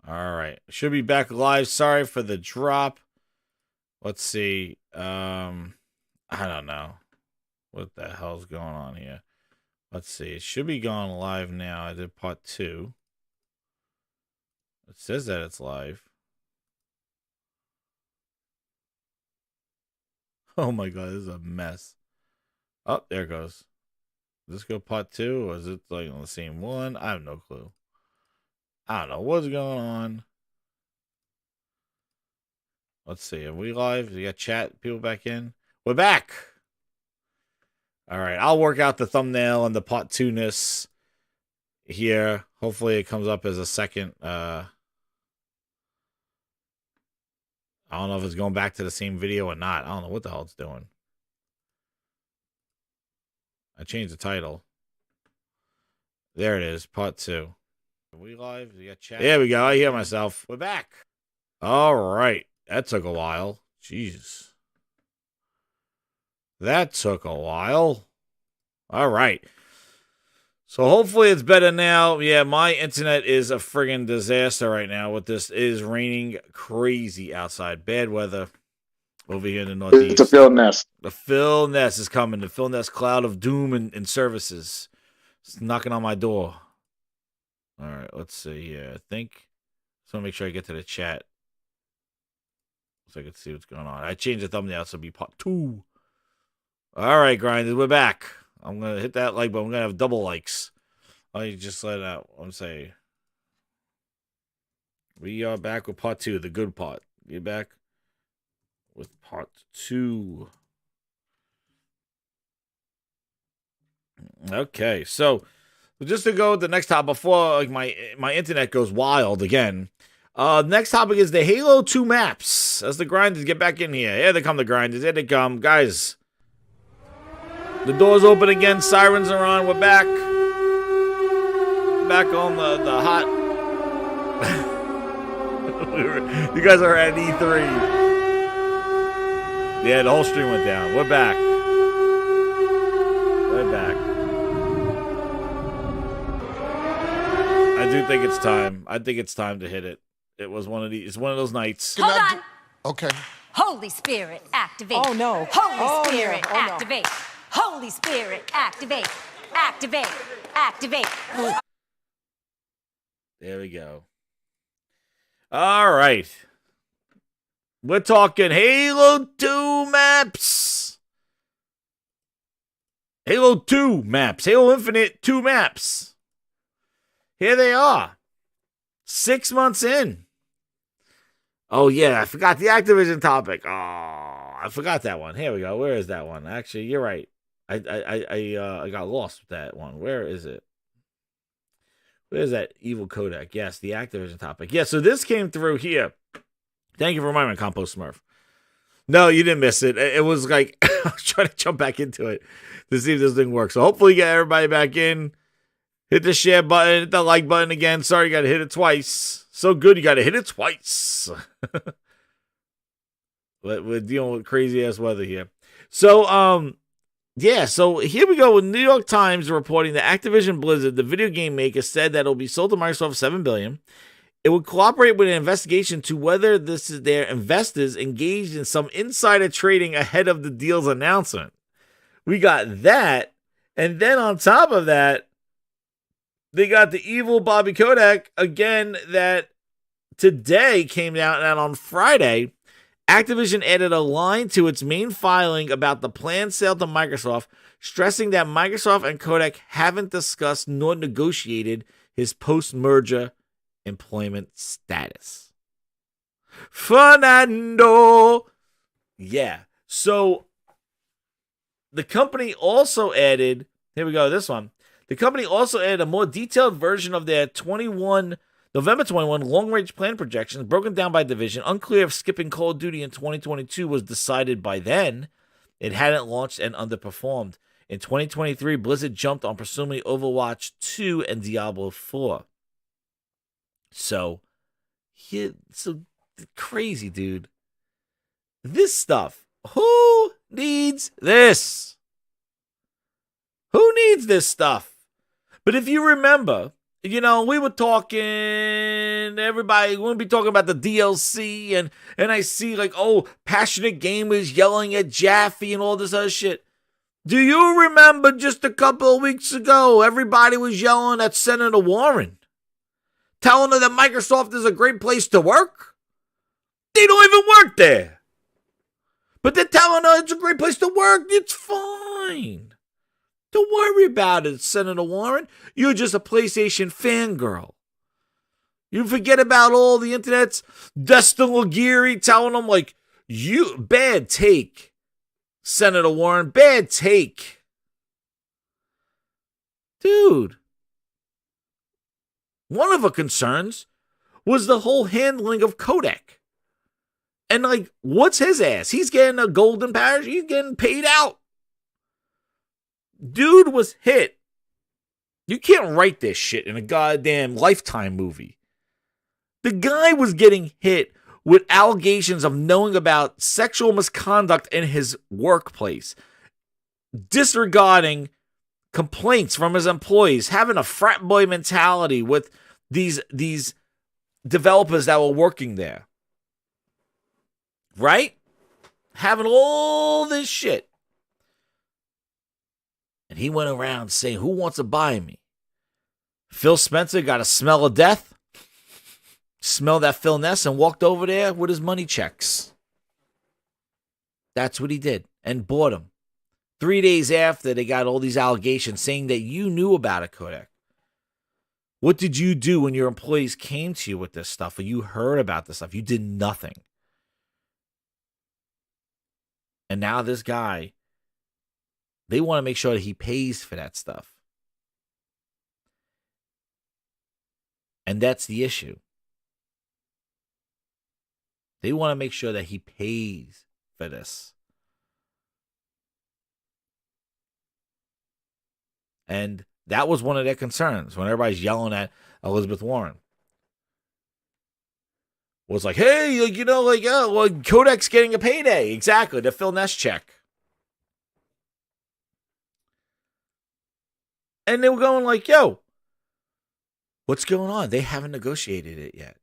All right. Should be back live. Sorry for the drop. Let's see. I don't know. What the hell's going on here? Let's see. It should be going live now. I did part 2. It says that it's live. Oh my god, this is a mess. Oh, there it goes. Does this go part 2 or is it like on the same one? I have no clue. I don't know what's going on. Let's see. Are we live? We got chat people back in? We're back. All right. I'll work out the thumbnail and the part 2-ness here. Hopefully it comes up as a second. I don't know if it's going back to the same video or not. I don't know what the hell it's doing. I changed the title. There it is. Part 2. Are we live? We got chat. There we go. I hear myself. We're back. All right. That took a while. Jesus. That took a while. All right. So hopefully it's better now. Yeah, my internet is a friggin' disaster right now with this. It is raining crazy outside. Bad weather over here in the Northeast. It's a Phil Ness. The Phil Ness is coming. The Phil Ness cloud of doom and services. It's knocking on my door. All right, let's see here. I think. So make sure I get to the chat. So I can see what's going on. I changed the thumbnail so it'll be part 2. All right, grinders, we're back. I'm going to hit that like button. I'm going to have double likes. I just let out. I'm saying. We are back with part 2, the good part. Get back with part 2. Okay, so just to go to the next topic before like my internet goes wild again. Next topic is the Halo 2 maps. As the grinders get back in here. Here they come, the grinders. Here they come. Guys. The doors open again. Sirens are on. We're back. Back on the hot. You guys are at E3. Yeah, the whole stream went down. We're back. We're back. I do think it's time. I think it's time to hit it. It was one of these. It's one of those nights. Hold on. Okay. Holy Spirit, activate. Oh, no. Holy Spirit, no. Oh, no. activate. Holy Spirit, activate. Activate. Activate. There we go. All right. We're talking Halo 2 maps. Halo 2 maps. Halo Infinite 2 maps. Here they are. 6 months in. Oh, yeah. I forgot the Activision topic. Oh, I forgot that one. Here we go. Where is that one? Actually, you're right. I got lost with that one. Where is it? Where's that evil codec? Yes, the Activision topic. Yeah, so this came through here. Thank you for reminding me, Compost Smurf. No, you didn't miss it. It was like, I was trying to jump back into it to see if this thing works. So hopefully get everybody back in. Hit the share button, hit the like button again. Sorry, you got to hit it twice. So good, you got to hit it twice. But we're dealing with crazy-ass weather here. So, yeah, so here we go with New York Times reporting that Activision Blizzard, the video game maker, said that it'll be sold to Microsoft for $7 billion. It would cooperate with an investigation to whether this is their investors engaged in some insider trading ahead of the deal's announcement. We got that, and then on top of that, they got the evil Bobby Kotick again that today came out, and on Friday, Activision added a line to its main filing about the planned sale to Microsoft, stressing that Microsoft and Kotick haven't discussed nor negotiated his post-merger employment status. Fernando! Yeah. So, the company also added, here we go, this one. The company also added a more detailed version of their November 21 long-range plan projections, broken down by division. Unclear if skipping Call of Duty in 2022 was decided by then. It hadn't launched and underperformed. In 2023, Blizzard jumped on presumably Overwatch 2 and Diablo 4. So crazy, dude. This stuff. Who needs this? Who needs this stuff? But if you remember, we were talking, everybody, we would be talking about the DLC, and I see like, oh, passionate gamers yelling at Jaffe and all this other shit. Do you remember just a couple of weeks ago, everybody was yelling at Senator Warren, telling her that Microsoft is a great place to work? They don't even work there. But they're telling her it's a great place to work. It's fine. Don't worry about it, Senator Warren. You're just a PlayStation fangirl. You forget about all the internet's Destin Laguerre telling them, like, bad take, Senator Warren, bad take. Dude. One of her concerns was the whole handling of Kodak. And, like, what's his ass? He's getting a golden parachute. He's getting paid out. Dude was hit. You can't write this shit in a goddamn Lifetime movie. The guy was getting hit with allegations of knowing about sexual misconduct in his workplace, disregarding complaints from his employees, having a frat boy mentality with these developers that were working there. Right? Having all this shit. And he went around saying, who wants to buy me? Phil Spencer got a smell of death, smelled that Phil Ness, and walked over there with his money checks. That's what he did, and bought him. 3 days after they got all these allegations saying that you knew about it, Kodak. What did you do when your employees came to you with this stuff, or you heard about this stuff? You did nothing. And now this guy, they want to make sure that he pays for that stuff. And that's the issue. They want to make sure that he pays for this. And that was one of their concerns when everybody's yelling at Elizabeth Warren. Was like, hey, well, Kodak's getting a payday. Exactly, the Phil Ness check. And they were going like, yo, what's going on? They haven't negotiated it yet.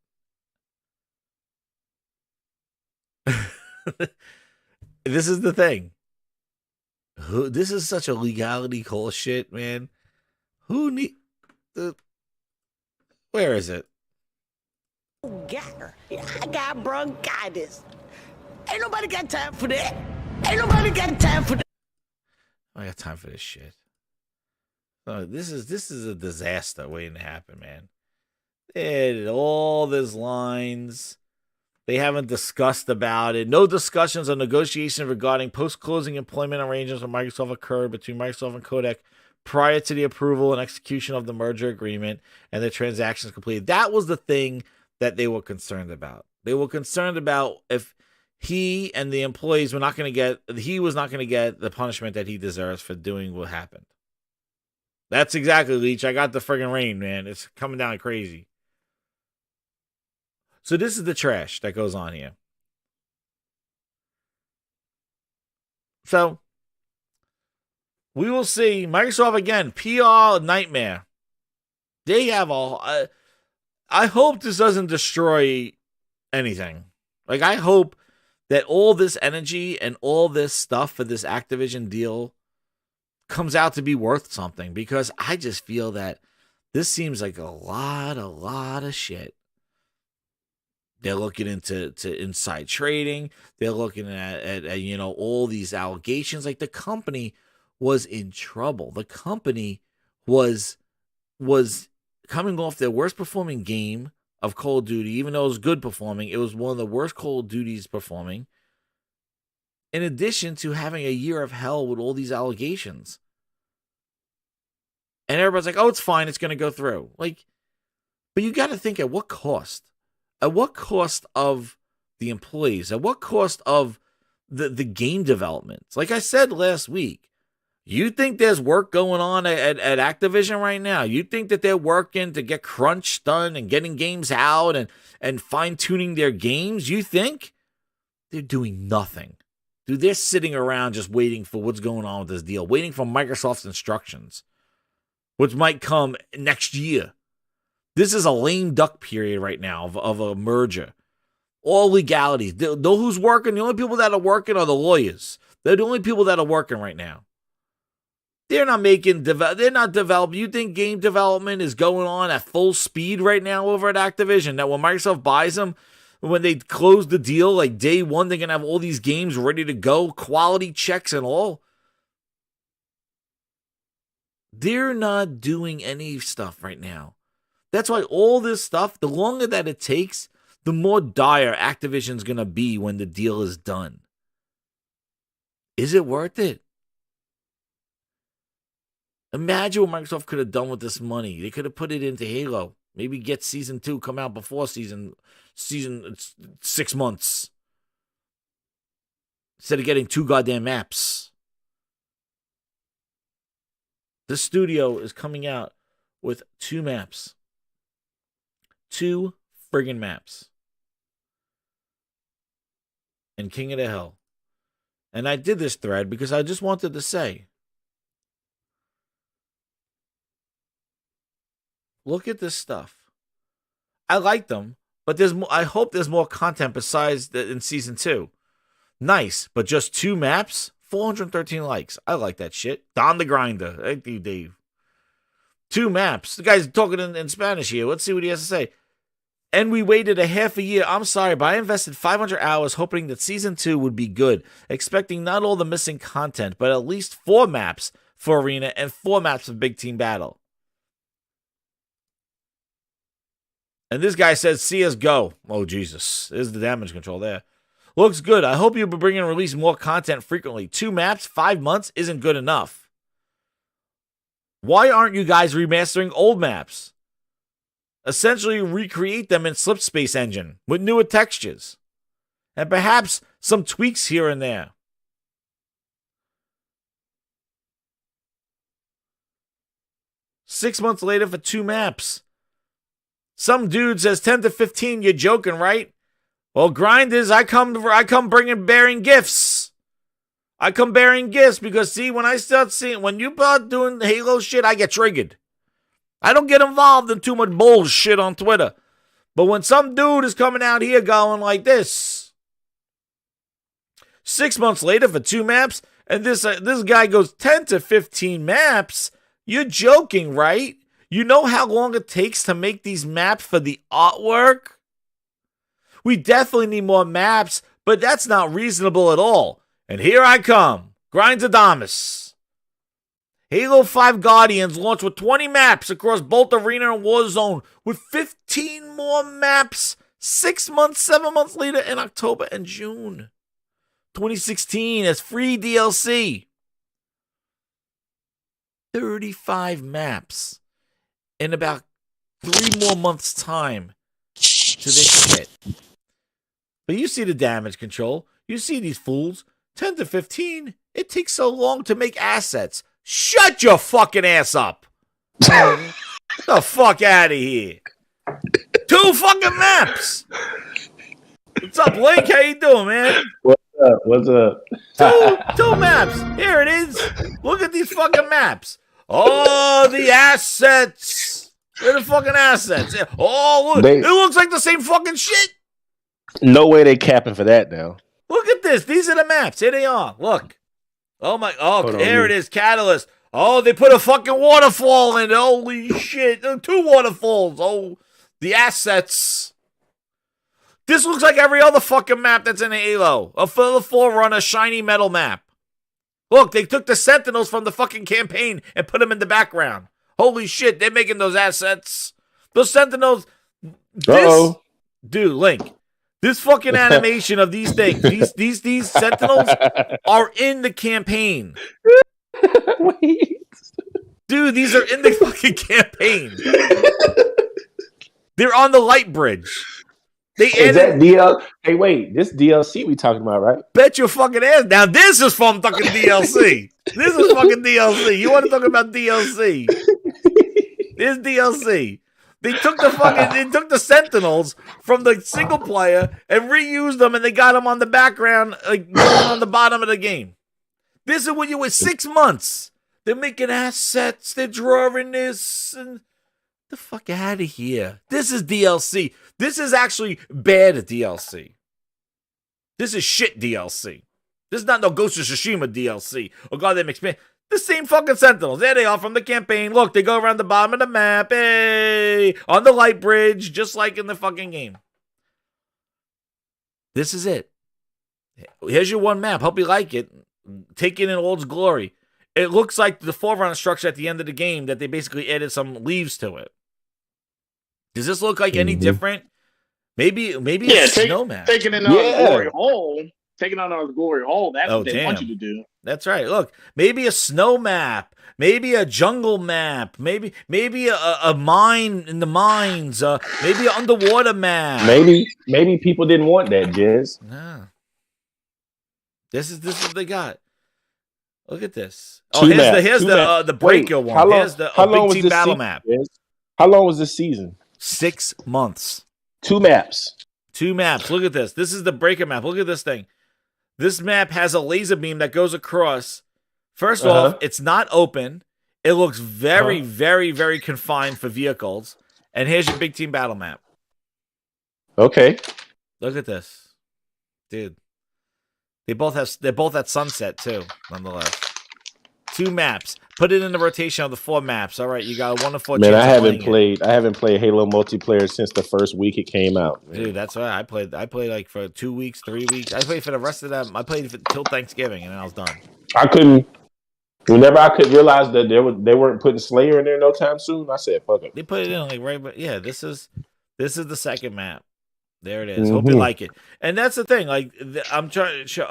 This is the thing. This is such a legality call shit, man. Where is it? I got bronchitis. Ain't nobody got time for that. Ain't nobody got time for that. I got time for this shit. This is a disaster waiting to happen, man. They had all these lines. They haven't discussed about it. No discussions or negotiations regarding post-closing employment arrangements with Microsoft occurred between Microsoft and Kodak prior to the approval and execution of the merger agreement and the transactions completed. That was the thing that they were concerned about. They were concerned about if he and the employees were not going to get, he was not going to get the punishment that he deserves for doing what happened. That's exactly, Leech. I got the friggin' rain, man. It's coming down crazy. So this is the trash that goes on here. So we will see. Microsoft again, PR nightmare. They have all. I hope this doesn't destroy anything. Like, I hope that all this energy and all this stuff for this Activision deal comes out to be worth something, because I just feel that this seems like a lot of shit. They're looking into inside trading. They're looking at all these allegations. Like, the company was in trouble. The company was coming off their worst performing game of Call of Duty. Even though it was good performing, it was one of the worst Call of Duties performing. In addition to having a year of hell with all these allegations. And everybody's like, oh, it's fine, it's going to go through. Like, but you got to think, at what cost? At what cost of the employees? At what cost of the game development? Like I said last week, you think there's work going on at Activision right now? You think that they're working to get crunch done and getting games out and fine-tuning their games? You think? They're doing nothing. Dude, they're sitting around just waiting for what's going on with this deal, waiting for Microsoft's instructions, which might come next year. This is a lame duck period right now of a merger. All legalities. Know who's working? The only people that are working are the lawyers. They're the only people that are working right now. They're not they're not developing. You think game development is going on at full speed right now over at Activision? That when Microsoft buys them, when they close the deal, like day one, they're going to have all these games ready to go, quality checks and all. They're not doing any stuff right now. That's why all this stuff, the longer that it takes, the more dire Activision's going to be when the deal is done. Is it worth it? Imagine what Microsoft could have done with this money. They could have put it into Halo. Maybe get Season 2 come out before season 6 months. Instead of getting 2 goddamn maps. The studio is coming out with 2 maps. 2 friggin' maps. And King of the Hill. And I did this thread because I just wanted to say, look at this stuff. I like them, but I hope there's more content besides in Season 2. Nice, but just 2 maps? 413 likes. I like that shit. Don the Grinder. Thank you, Dave. 2 maps. The guy's talking in Spanish here. Let's see what he has to say. And we waited a half a year. I'm sorry, but I invested 500 hours hoping that Season 2 would be good, expecting not all the missing content, but at least 4 maps for Arena and 4 maps for Big Team Battle. And this guy says, see us go. Oh, Jesus. There's the damage control there. Looks good. I hope you'll be bringing and release more content frequently. 2 maps, 5 months isn't good enough. Why aren't you guys remastering old maps? Essentially recreate them in Slipspace Engine with newer textures. And perhaps some tweaks here and there. Six months later for 2 maps. Some dude says 10 to 15, you're joking, right? Well, grinders, I come bearing gifts. I come bearing gifts because, see, when you start doing Halo shit, I get triggered. I don't get involved in too much bullshit on Twitter. But when some dude is coming out here going like this, 6 months later for 2 maps, and this guy goes 10 to 15 maps, you're joking, right? You know how long it takes to make these maps for the artwork? We definitely need more maps, but that's not reasonable at all. And here I come, Grindhouse. Halo 5 Guardians launched with 20 maps across both Arena and Warzone, with 15 more maps 6 months, 7 months later in October and June 2016 as free DLC. 35 maps in about 3 more months' time to this shit. But you see the damage control. You see these fools. 10 to 15. It takes so long to make assets. Shut your fucking ass up. Get the fuck out of here. 2 fucking maps. What's up, Link? How you doing, man? What's up? Two maps. Here it is. Look at these fucking maps. Oh, the assets. Where are the fucking assets? Oh, look. It looks like the same fucking shit. No way they capping for that now. Look at this. These are the maps. Here they are. Look. Oh, my. Oh, there it is. Catalyst. Oh, they put a fucking waterfall in. Holy shit. 2 waterfalls. Oh, the assets. This looks like every other fucking map that's in Halo. A Forerunner shiny metal map. Look, they took the Sentinels from the fucking campaign and put them in the background. Holy shit, they're making those assets. Those Sentinels. Dude, Link. This fucking animation of these things, these Sentinels are in the campaign. Wait. Dude, these are in the fucking campaign. They're on the light bridge. Is that DL? Hey, wait, this DLC we talking about, right? Bet your fucking ass. Now this is from fucking DLC. This is fucking DLC. You want to talk about DLC? This DLC. They took the Sentinels from the single player and reused them, and they got them on the background, like on the bottom of the game. This is when you were 6 months. They're making assets. They're drawing this, and The fuck out of here. This is DLC. This is actually bad DLC. This is shit DLC. This is not no Ghost of Tsushima DLC or goddamn expand. The same fucking Sentinels. There they are from the campaign. Look, they go around the bottom of the map. Hey, on the light bridge, just like in the fucking game. This is it. Here's your one map. Hope you like it. Take it in all its glory. It looks like the Forerunner structure at the end of the game that they basically added some leaves to it. Does this look like any different? Maybe a snow map. Taking in our glory hole. Taking on our glory hole. That's what they want you to do. That's right. Look, maybe a snow map, maybe a jungle map, maybe a mine in the mines, maybe an underwater map. Maybe people didn't want that, Jez. No. This is what they got. Look at this. Oh, here's the breaker one. Here's the big team battle map. How long was this season? 6 months. 2 maps. 2 maps. Look at this. This is the breaker map. Look at this thing. This map has a laser beam that goes across. First off, it's not open. It looks very, very, very confined for vehicles. And here's your big team battle map. Okay. Look at this. Dude. They're both at sunset too, nonetheless. 2 maps. Put it in the rotation of the 4 maps. All right, you got a 1 to 4 chance. Man, I haven't played Halo multiplayer since the first week it came out. Man. Dude, that's right. I played like for 2 weeks, 3 weeks. I played for the rest of them. I played till Thanksgiving, and then I was done. I couldn't. Whenever I could realize that they weren't putting Slayer in there no time soon, I said, "Fuck it." They put it in like right, but yeah, this is the second map. There it is. Hope you like it. And that's the thing. Like, I'm trying to show.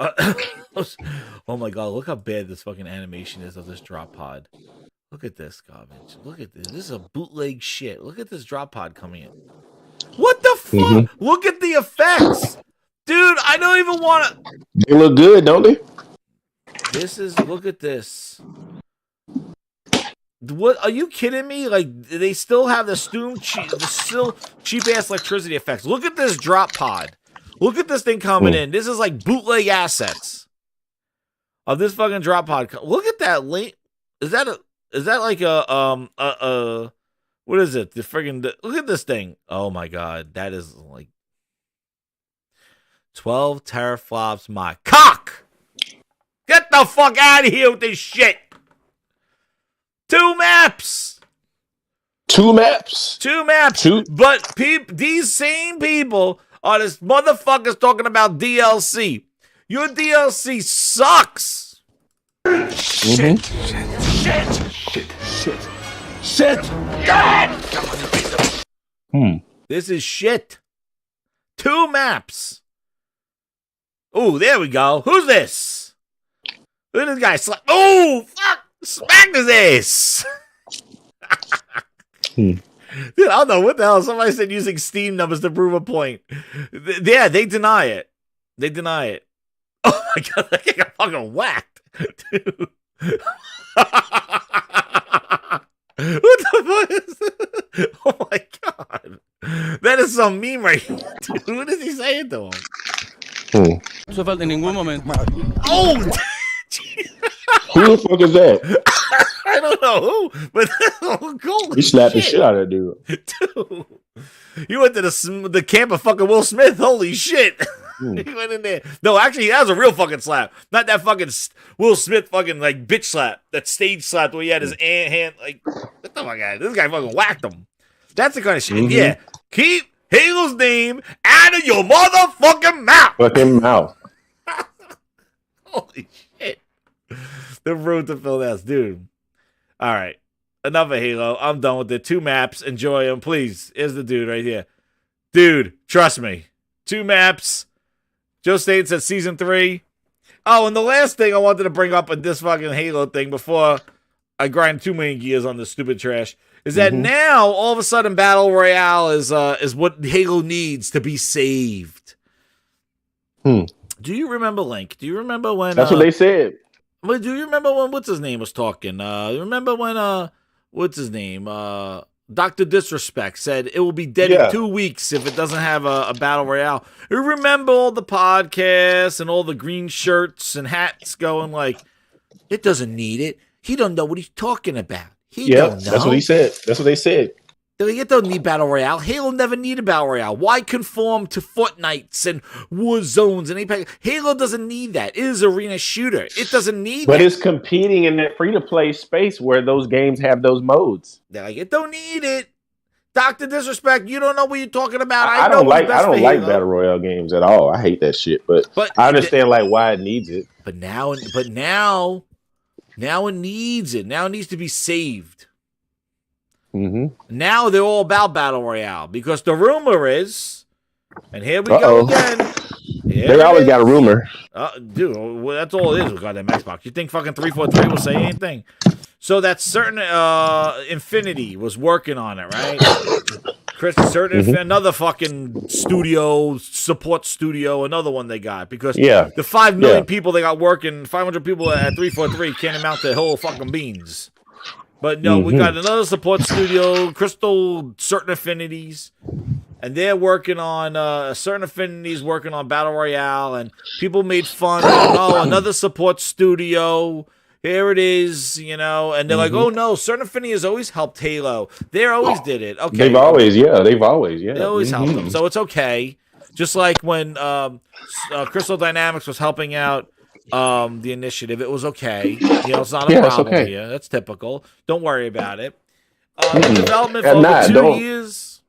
Oh my god! Look how bad this fucking animation is of this drop pod. Look at this garbage. Look at this. This is a bootleg shit. Look at this drop pod coming in. What the fuck? Look at the effects, dude. I don't even want to. They look good, don't they? Look at this. What are you kidding me? Like they still have the cheap ass electricity effects. Look at this drop pod. Look at this thing coming in. This is like bootleg assets of this fucking drop pod. Look at that link. Is that like a what is it? Look at this thing. Oh my god, that is like 12 teraflops my cock. Get the fuck out of here with this shit. 2 maps. 2 maps. 2 maps. But these same people are this motherfuckers talking about DLC. Your DLC sucks. Shit. This is shit. 2 maps. Oh, there we go. Who's this? Look at this guy. Oh, fuck. Smack his ass. Dude, I don't know what the hell. Somebody said using Steam numbers to prove a point. Yeah, they deny it. They deny it. Oh my god, that guy got fucking whacked. Dude. What the fuck is this? Oh my god. That is some meme right here. Dude, what is he saying to him? No falta en ningún momento. Oh, who the fuck is that? I don't know who, but he slapped the shit out of that dude. Dude, he went to the camp of fucking Will Smith. Holy shit. He went in there. No, actually, that was a real fucking slap. Not that fucking Will Smith fucking like bitch slap. That stage slap where he had his hand like, what the fuck? This guy fucking whacked him. That's the kind of shit. Yeah. Keep Halo's name out of your motherfucking mouth. Fucking mouth. Holy shit. The road to Phil Ness, dude. All right. Enough of Halo. I'm done with it. 2 maps. Enjoy them, please. Here's the dude right here. Dude, trust me. 2 maps. Joe Staten said season 3. Oh, and the last thing I wanted to bring up in this fucking Halo thing before I grind too many gears on this stupid trash is that now all of a sudden Battle Royale is what Halo needs to be saved. Do you remember, Link? Do you remember when that's what they said? But do you remember when what's his name was talking? Remember when what's his name? Dr. Disrespect said it will be dead in 2 weeks if it doesn't have a battle royale. You remember all the podcasts and all the green shirts and hats going like, it doesn't need it. He don't know what he's talking about. He don't know. That's what he said. That's what they said. They don't need Battle Royale. Halo never needed Battle Royale. Why conform to Fortnites and War Zones and Apex? Halo doesn't need that. It is arena shooter. It doesn't need But that. it's competing in that free-to-play space where those games have those modes. They're like, it don't need it. Dr. Disrespect, you don't know what you're talking about. I don't like Battle Royale games at all. I hate that shit. But I understand like why it needs it. But now it needs it. Now it needs to be saved. Mm-hmm. Now they're all about Battle Royale because the rumor is, and here we go again. They always got a rumor. Dude, well, that's all it is with goddamn Xbox. You think fucking 343 will say anything? So that certain Infinity was working on it, right? Another fucking studio, support studio, another one they got because the 5 million people they got working, 500 people at 343 can't amount to whole fucking beans. But no, we got another support studio, Crystal Certain Affinities, and they're working on Certain Affinities working on Battle Royale, and people made fun. Another support studio. Here it is, and they're like, oh no, Certain Affinity has always helped Halo. They always did it. Okay, they've always. They always helped them, so it's okay. Just like when Crystal Dynamics was helping out the initiative, it was okay. It's not a problem here. That's typical. Don't worry about it. Development for over 2 years.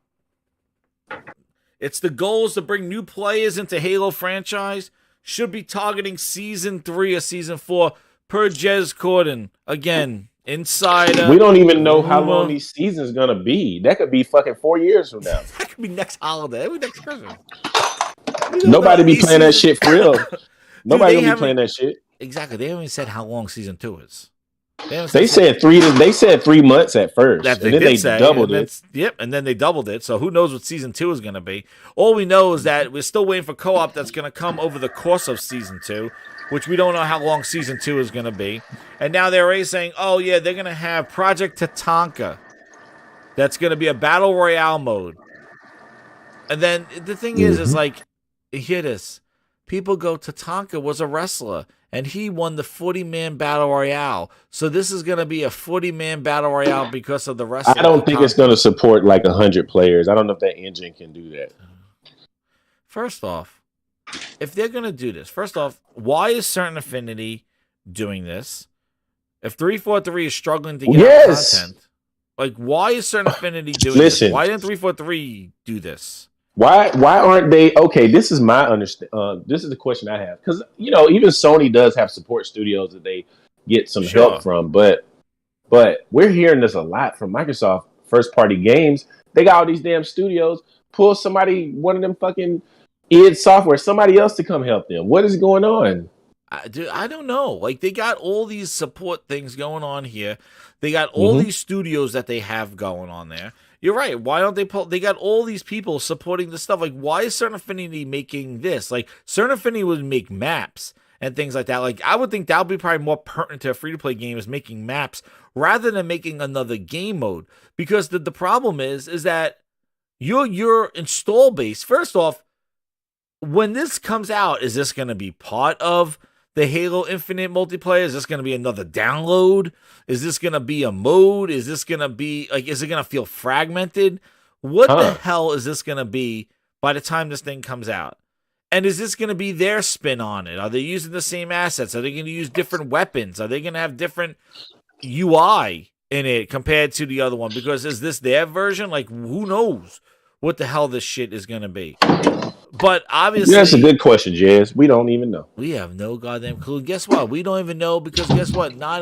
It's the goals to bring new players into Halo franchise. Should be targeting Season 3 or Season 4 per Jez Corden. Again, insider. We don't even know how long these seasons going to be. That could be fucking 4 years from now. That could be next holiday. That could be next Christmas. Nobody be playing that shit for real. Nobody will be playing that shit. Exactly. They haven't even said how long Season 2 is. They said 3 months at first. And then they doubled it. Yep, and then they doubled it. So who knows what Season 2 is going to be. All we know is that we're still waiting for co-op that's going to come over the course of Season 2, which we don't know how long Season 2 is going to be. And now they're already saying, oh yeah, they're going to have Project Tatanka. That's going to be a Battle Royale mode. And then the thing is like, hear this. People go, Tatanka was a wrestler, and he won the 40-man Battle Royale. So this is going to be a 40-man Battle Royale because of the wrestling. I don't think it's going to support like 100 players. I don't know if that engine can do that. First off, if they're going to do this, why is Certain Affinity doing this? If 343 is struggling to get content, like why is Certain Affinity doing this? Why didn't 343 do this? Why aren't they okay? This is my understand. This is the question I have because even Sony does have support studios that they get some help from, but we're hearing this a lot from Microsoft first party games. They got all these damn studios. Pull one of them fucking id Software, somebody else to come help them. What is going on? I don't know. Like they got all these support things going on here. They got all these studios that they have going on there. You're right. Why don't they they got all these people supporting the stuff. Like, why is Certain Affinity making this? Like, Certain Affinity would make maps and things like that. Like, I would think that would be probably more pertinent to a free-to-play game is making maps rather than making another game mode. Because the problem is that your install base, first off, when this comes out, is this going to be part of the Halo Infinite multiplayer? Is this going to be another download? Is this going to be a mode? Is this going to be, like, is it going to feel fragmented? What the hell is this going to be by the time this thing comes out? And is this going to be their spin on it? Are they using the same assets? Are they going to use different weapons? Are they going to have different UI in it compared to the other one? Because is this their version? Like, who knows what the hell this shit is going to be? But obviously, that's a good question, Jez. We don't even know. We have no goddamn clue. Guess what? We don't even know because guess what? Not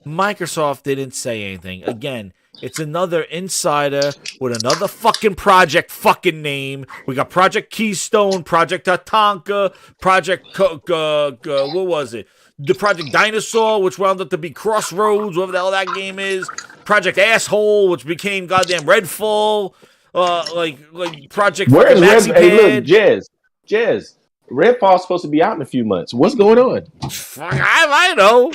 Microsoft didn't say anything. Again, it's another insider with another fucking project fucking name. We got Project Keystone, Project Tatanka, Project what was it? The Project Dinosaur, which wound up to be Crossroads, whatever the hell that game is. Project Asshole, which became goddamn Redfall. Like Project. Where is Red? Hey, look, Jez. Redfall's supposed to be out in a few months. What's going on? I know.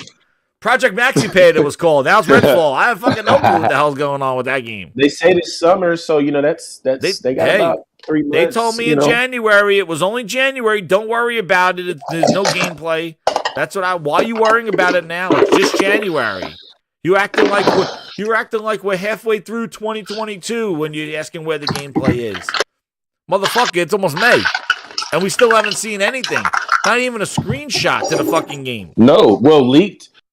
Project MaxiPad it was called. Now it's Redfall. I have fucking no clue what the hell's going on with that game. They say this summer, so that's they got about 3 months. They told me in January. It was only January. Don't worry about it. There's no gameplay. That's why are you worrying about it now? It's just January. You acting like You're acting like we're halfway through 2022 when you're asking where the gameplay is. Motherfucker, it's almost May. And we still haven't seen anything. Not even a screenshot to the fucking game. No. Well,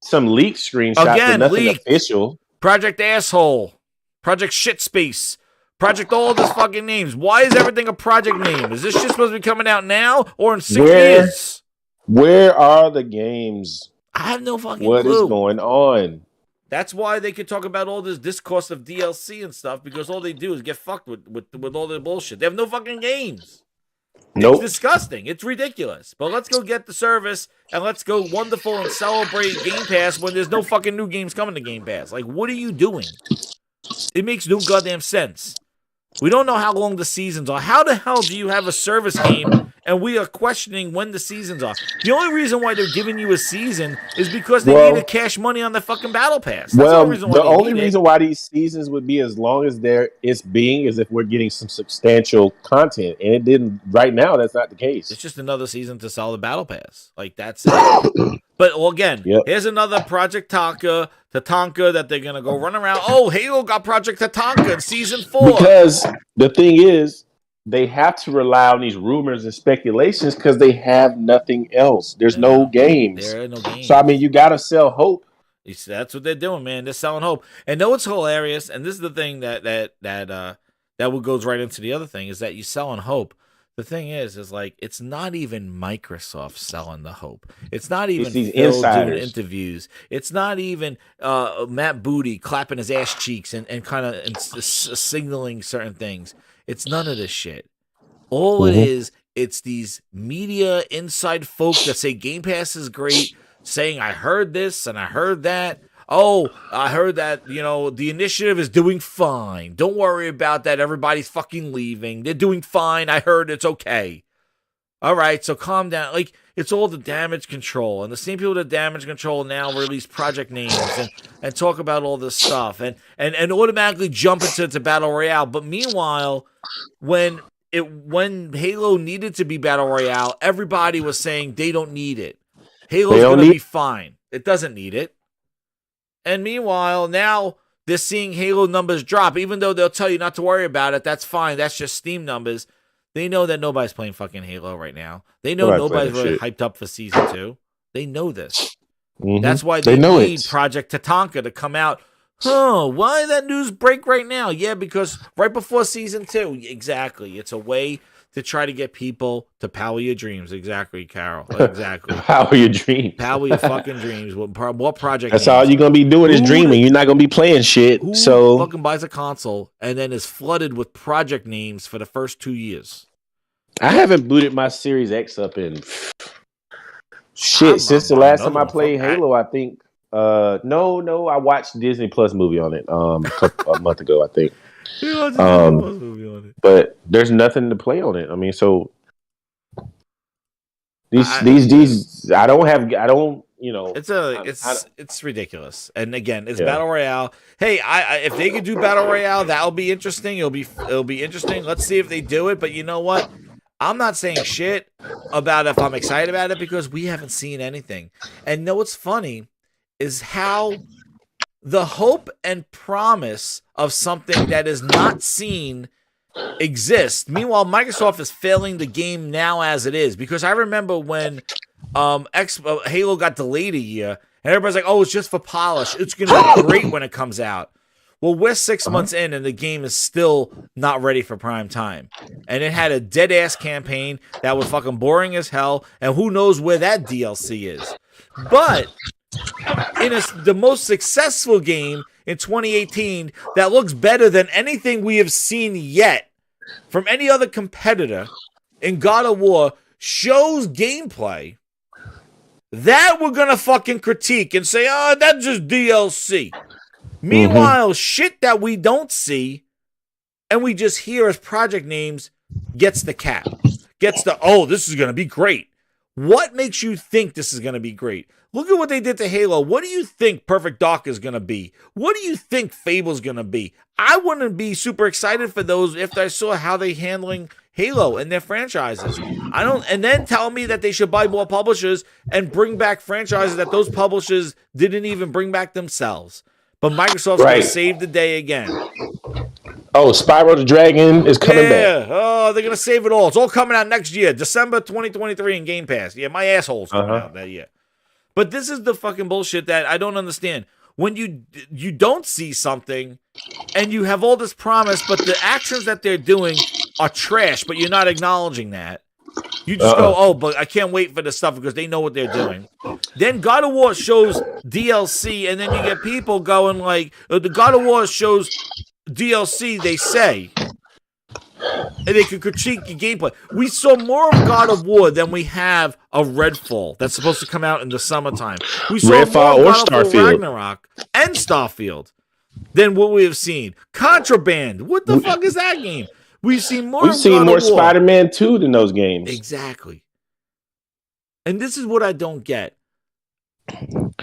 some leaked screenshots, Again, but nothing leaked. official. Project Asshole. Project Shitspace. Project all these fucking names. Why is everything a project name? Is this just supposed to be coming out now or in 6 years? Where are the games? I have no fucking clue. What is going on? That's why they could talk about all this discourse of DLC and stuff, because all they do is get fucked with all their bullshit. They have no fucking games. Nope. It's disgusting. It's ridiculous. But let's go get the service and let's go wonderful and celebrate Game Pass when there's no fucking new games coming to Game Pass. Like, what are you doing? It makes no goddamn sense. We don't know how long the seasons are. How the hell do you have a service game and we are questioning when the seasons are? The only reason why they're giving you a season is because they need to cash money on the fucking Battle Pass. That's the only reason why these seasons would be as long as it's being is if we're getting some substantial content. And it didn't. Right now, that's not the case. It's just another season to sell the Battle Pass. Like, that's it. But, well, again, here's another Project Tatanka that they're going to go run around. Oh, Halo got Project Tatanka in Season 4. Because the thing is, they have to rely on these rumors and speculations because they have nothing else. There's no games. There are no games. So, I mean, you got to sell hope. That's what they're doing, man. They're selling hope. And know what's hilarious? And this is the thing that what goes right into the other thing is that you're selling hope. The thing is like, it's not even Microsoft selling the hope. It's not even Phil doing interviews. It's not even Matt Booty clapping his ass cheeks and kind of signaling certain things. It's none of this shit. All it is, it's these media inside folk that say Game Pass is great, saying I heard this and I heard that. Oh, I heard that, the initiative is doing fine. Don't worry about that. Everybody's fucking leaving. They're doing fine. I heard it's okay. All right, so calm down. Like, it's all the damage control. And the same people that damage control now release project names and talk about all this stuff and automatically jump into Battle Royale. But meanwhile, when Halo needed to be Battle Royale, everybody was saying they don't need it. Halo's going to be fine. It doesn't need it. And meanwhile, now they're seeing Halo numbers drop, even though they'll tell you not to worry about it. That's fine. That's just Steam numbers. They know that nobody's playing fucking Halo right now. They know nobody's really hyped up for Season 2. They know this. Mm-hmm. That's why they need Project Tatanka to come out. Why that news break right now? Yeah, because right before Season 2. Exactly. It's a way to try to get people to power your dreams. Exactly, Carol. Exactly. Power your dreams. Power your fucking dreams. What project? That's all you're going to be doing is dreaming. You're not going to be playing shit. Who so fucking buys a console and then is flooded with project names for the first 2 years? I haven't booted my Series X up in since the last time I played Halo, I think. No, I watched Disney Plus movie on it a month ago, I think. But there's nothing to play on it. I mean, so these I don't it's ridiculous. And again, it's Battle Royale. Hey, if they could do Battle Royale, that'll be interesting. It'll be interesting. Let's see if they do it. But you know what? I'm not saying shit about if I'm excited about it because we haven't seen anything. And know what's funny is how the hope and promise of something that is not seen exists. Meanwhile, Microsoft is failing the game now as it is. Because I remember when Halo got delayed a year, and everybody's like, oh, it's just for polish. It's going to be great when it comes out. Well, we're 6 months in, and the game is still not ready for prime time. And it had a dead-ass campaign that was fucking boring as hell, and who knows where that DLC is. But in the most successful game in 2018 that looks better than anything we have seen yet from any other competitor in God of War shows gameplay that we're going to fucking critique and say, oh, that's just DLC. Meanwhile, shit that we don't see and we just hear as project names gets the cap. Gets the, oh, this is going to be great. What makes you think this is going to be great? Look at what they did to Halo. What do you think Perfect Dark is going to be? What do you think Fable's going to be? I wouldn't be super excited for those if I saw how they're handling Halo and their franchises. And then tell me that they should buy more publishers and bring back franchises that those publishers didn't even bring back themselves. But Microsoft's going to save the day again. Oh, Spyro the Dragon is coming back. Oh, they're going to save it all. It's all coming out next year, December 2023 in Game Pass. Yeah, my asshole's coming out that year. But this is the fucking bullshit that I don't understand. When you don't see something and you have all this promise, but the actions that they're doing are trash, but you're not acknowledging that. You just go, oh, but I can't wait for the stuff because they know what they're doing. Then God of War shows DLC, and then you get people going like, the God of War shows DLC, they say. And they can critique your gameplay. We saw more of God of War than we have of Redfall. That's supposed to come out in the summertime. We saw Redfall more or of God of War Starfield. Ragnarok and Starfield than what we have seen. Contraband. What the fuck is that game? We've seen more Spider-Man 2 than those games. Exactly. And this is what I don't get.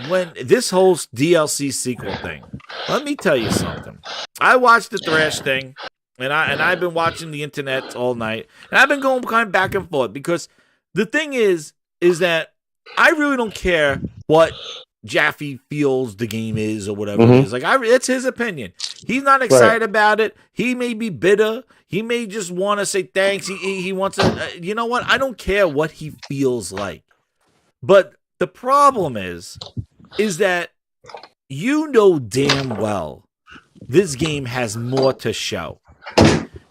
When this whole DLC sequel thing, let me tell you something. I watched the Thrash thing, and I've been watching the internet all night, and I've been going kind of back and forth because the thing is that I really don't care what Jaffe feels the game is or whatever it is. Like, it's his opinion. He's not excited about it. He may be bitter. He may just want to say thanks. He wants to, you know what? I don't care what he feels like. But the problem is that you know damn well this game has more to show.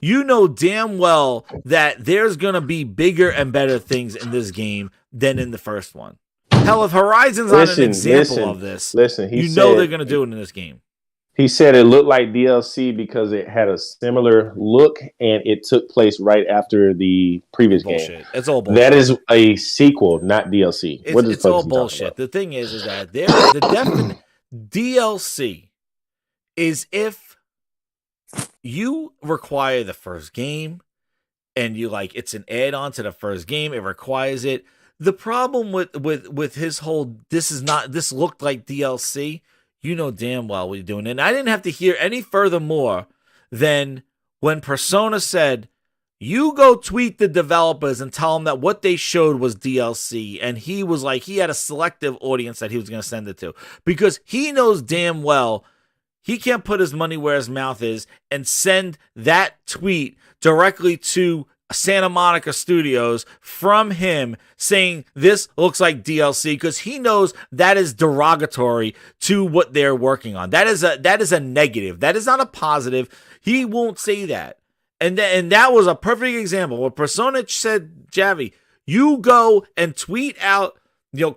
You know damn well that there's going to be bigger and better things in this game than in the first one. Hell, if Horizon's not an example of this, you know they're going to do it in this game. He said it looked like DLC because it had a similar look and it took place right after the previous game. It's all bullshit. That is a sequel, not DLC. It's all bullshit. The thing is that the definite DLC is if you require the first game and you like it's an add-on to the first game, it requires it. The problem with his whole this looked like DLC. You know damn well what you're doing. And I didn't have to hear any further more than when Persona said, you go tweet the developers and tell them that what they showed was DLC. And he was like, he had a selective audience that he was going to send it to. Because he knows damn well he can't put his money where his mouth is and send that tweet directly to Santa Monica Studios from him saying this looks like DLC because he knows that is derogatory to what they're working on. That is a negative. That is not a positive. He won't say that. And that was a perfect example where Persona said, Javi, you go and tweet out,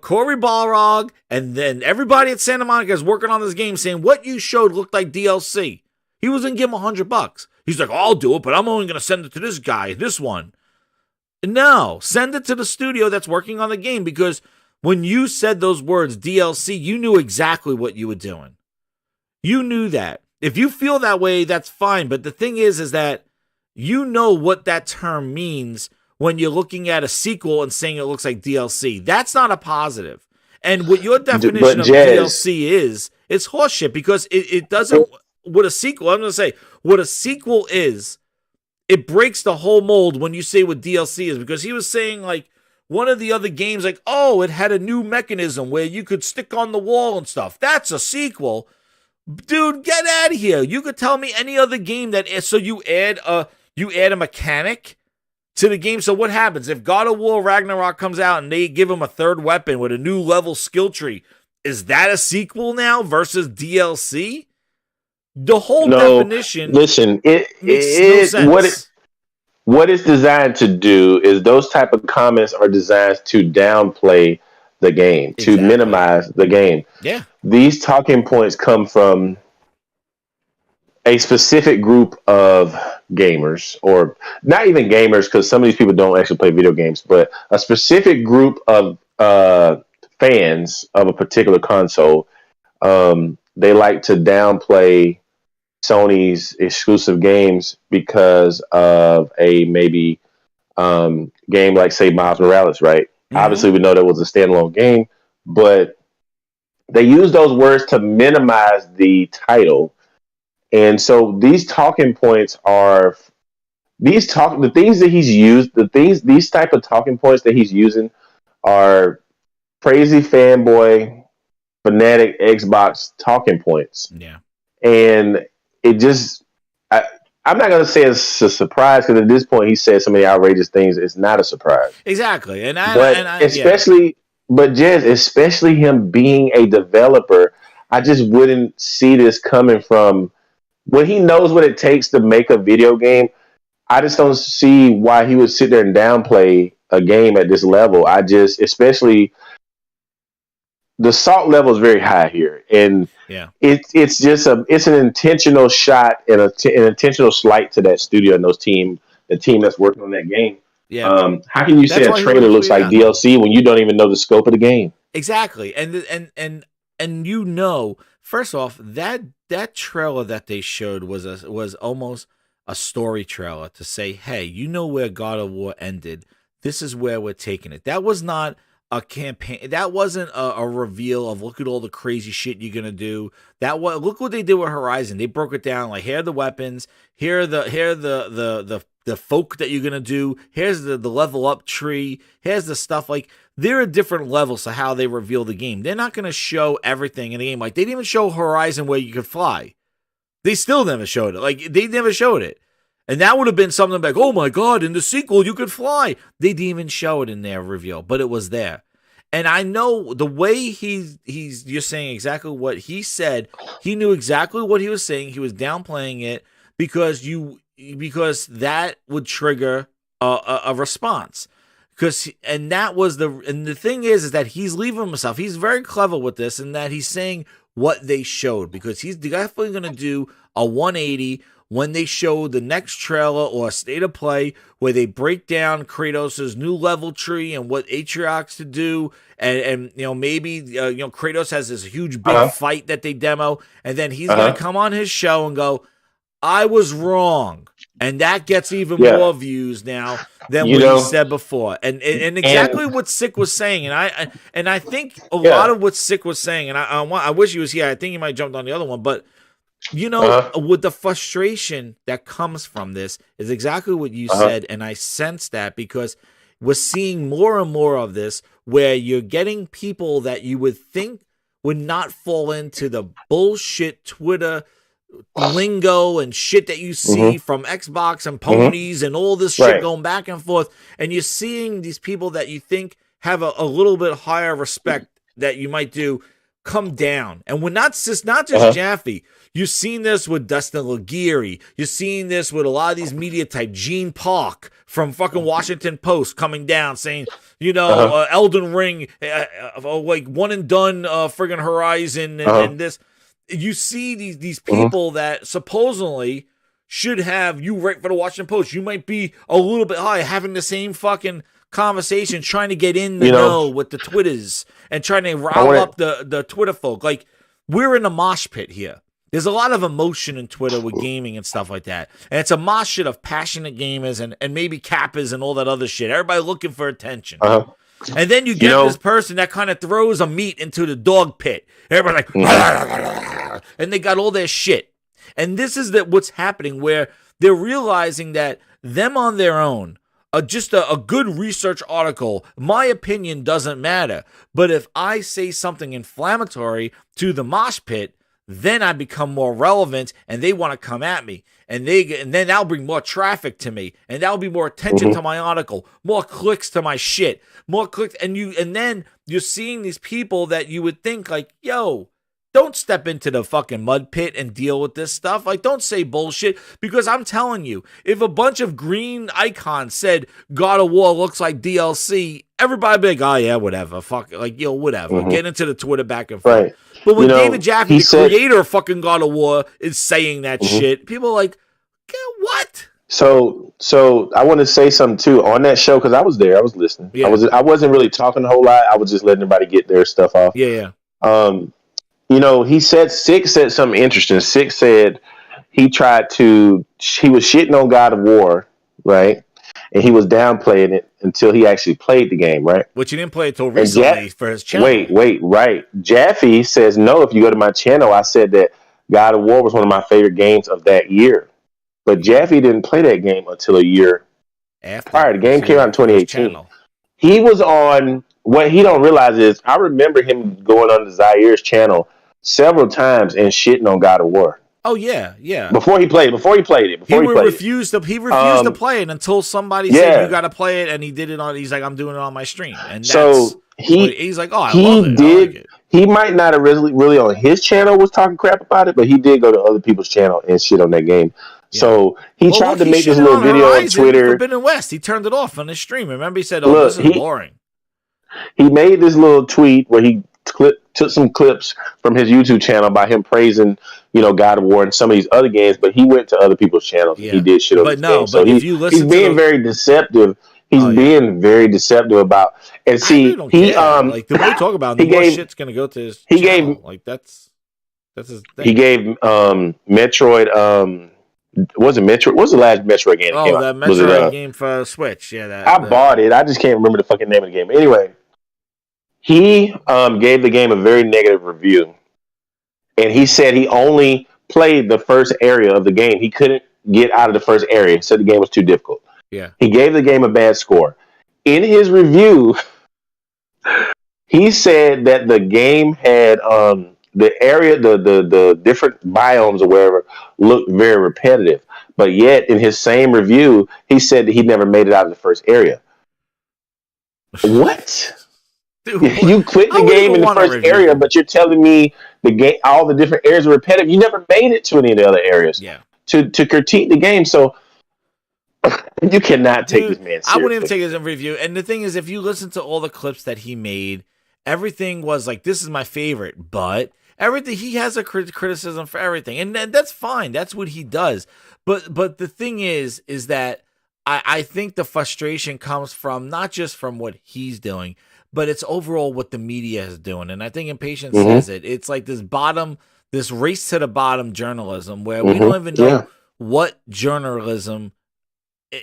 Cory Balrog and then everybody at Santa Monica is working on this game saying what you showed looked like DLC. He was going to give him $100. He's like, I'll do it, but I'm only going to send it to this guy, this one. No, send it to the studio that's working on the game because when you said those words, DLC, you knew exactly what you were doing. You knew that. If you feel that way, that's fine. But the thing is that you know what that term means when you're looking at a sequel and saying it looks like DLC. That's not a positive. And what your definition of DLC is, it's horseshit because it doesn't... What a sequel, I'm going to say, what a sequel is, it breaks the whole mold when you say what DLC is, because he was saying, like, one of the other games, like, oh, it had a new mechanism where you could stick on the wall and stuff. That's a sequel. Dude, get out of here. You could tell me any other game that is, so you add a mechanic to the game. So what happens if God of War Ragnarok comes out and they give him a third weapon with a new level skill tree? Is that a sequel now versus DLC? The whole definition. Listen, makes no sense. What it's designed to do is those type of comments are designed to downplay the game, to minimize the game. Yeah. These talking points come from a specific group of gamers, or not even gamers, because some of these people don't actually play video games, but a specific group of fans of a particular console. They like to downplay Sony's exclusive games because of a maybe game like, say, Miles Morales, right? Mm-hmm. Obviously, we know that was a standalone game, but they use those words to minimize the title. And so these talking points are these type of talking points that he's using are crazy fanboy, fanatic Xbox talking points. Yeah. and it just I'm not gonna say it's a surprise because at this point he said so many outrageous things. It's not a surprise. Exactly, But Jez, especially him being a developer, I just wouldn't see this coming from when he knows what it takes to make a video game. I just don't see why he would sit there and downplay a game at this level. Especially the salt level is very high here, and it's an intentional shot and an intentional slight to that studio and the team that's working on that game. Yeah. How can you say a trailer looks like DLC when you don't even know the scope of the game? Exactly, and first off, that trailer that they showed was almost a story trailer to say, hey, you know where God of War ended. This is where we're taking it. That was not a campaign. That wasn't a reveal of look at all the crazy shit you're gonna do. Look what they did with Horizon. They broke it down like here are the weapons, here are the folk that you're gonna do. Here's the level up tree. Here's the stuff. Like there are different levels to how they reveal the game. They're not gonna show everything in the game. Like they didn't even show Horizon where you could fly. They still never showed it. Like they never showed it. And that would have been something like, oh my God, in the sequel, you could fly. They didn't even show it in their reveal, but it was there. And I know the way you're saying exactly what he said. He knew exactly what he was saying. He was downplaying it because that would trigger a response. And the thing is that he's leaving himself. He's very clever with this in that he's saying what they showed because he's definitely going to do a 180 when they show the next trailer or a state of play where they break down Kratos' new level tree and what Atriox to do, and maybe Kratos has this huge big fight that they demo, and then he's gonna come on his show and go, "I was wrong," and that gets even more views now than what he said before, and exactly what Sick was saying, and I think a lot of what Sick was saying, and I wish he was here. I think he might have jumped on the other one, but. With the frustration that comes from this is exactly what you said, and I sense that because we're seeing more and more of this where you're getting people that you would think would not fall into the bullshit Twitter lingo and shit that you see from Xbox and ponies and all this shit going back and forth, and you're seeing these people that you think have a little bit higher respect that you might do come down. And we're not just Jaffe. You've seen this with Dustin Laguerre. You're seeing this with a lot of these media type. Gene Park from fucking Washington Post coming down saying, Elden Ring, like one and done friggin' Horizon and this. You see these people that supposedly should have you right for the Washington Post. You might be a little bit high, having the same fucking conversation, trying to get in the know with the Twitters and trying to rile up the Twitter folk. Like, we're in a mosh pit here. There's a lot of emotion in Twitter with gaming and stuff like that. And it's a mosh pit of passionate gamers and maybe Kappas and all that other shit. Everybody looking for attention. And then you get this person that kind of throws a meat into the dog pit. Everybody like, and they got all their shit. And this is what's happening where they're realizing that them on their own, just a good research article, my opinion doesn't matter. But if I say something inflammatory to the mosh pit, then I become more relevant and they want to come at me. And then that'll bring more traffic to me. And that'll be more attention to my article, more clicks to my shit, more clicks. And then you're seeing these people that you would think like, yo, don't step into the fucking mud pit and deal with this stuff. Like, don't say bullshit. Because I'm telling you, if a bunch of green icons said God of War looks like DLC, everybody would be like, oh yeah, whatever. Fuck it. Like, whatever. Get into the Twitter back and forth. Right. But when David Jaffe, the creator of fucking God of War, is saying that shit, people are like, what? So I want to say something too on that show because I was there. I was listening. Yeah. I wasn't really talking a whole lot. I was just letting everybody get their stuff off. Yeah. Sick said something interesting. Sick said he was shitting on God of War, right? And he was downplaying it until he actually played the game, right? Which he didn't play until recently for his channel. Wait, right. Jaffe says, no, if you go to my channel, I said that God of War was one of my favorite games of that year. But Jaffe didn't play that game until a year prior. The game came out in 2018. He was on, what he don't realize is, I remember him going on to Zaire's channel several times and shitting on God of War. Oh yeah, yeah. Before he played it. He refused to play it until somebody said you got to play it, and he did it on. He's like, I'm doing it on my stream, and so he's like, oh, I love it. I like it. He might not have really on his channel was talking crap about it, but he did go to other people's channel and shit on that game. Yeah. So he tried to make this little video on Twitter. Forbidden West. He turned it off on his stream. Remember, he said, "Oh, this is boring." He made this little tweet where he took some clips from his YouTube channel by him praising, God of War and some of these other games, but he went to other people's channels and he did shit on this game. So he's being very deceptive. He's being very deceptive about, and see, he like the more we talk about, the more shit's gonna go to his channel. Like that's his thing. He gave Metroid. Was it Metroid? What was the last Metroid game? Oh, that Metroid game for Switch. Yeah, I bought it. I just can't remember the fucking name of the game. Anyway, he gave the game a very negative review, and he said he only played the first area of the game. He couldn't get out of the first area. He said the game was too difficult. Yeah, he gave the game a bad score. In his review, he said that the game had the area, the different biomes or whatever looked very repetitive. But yet, in his same review, he said that he never made it out of the first area. What? Dude, you quit the game in the first area, but you're telling me the game, all the different areas are repetitive. You never made it to any of the other areas. Yeah. To critique the game, so you cannot take this man seriously. I wouldn't even take his review. And the thing is, if you listen to all the clips that he made, everything was like, this is my favorite, but everything, he has a criticism for everything. And that's fine. That's what he does. But the thing is that I think the frustration comes from not just from what he's doing, but it's overall what the media is doing. And I think Impatient says it. It's like this race to the bottom journalism where we don't even know what journalism,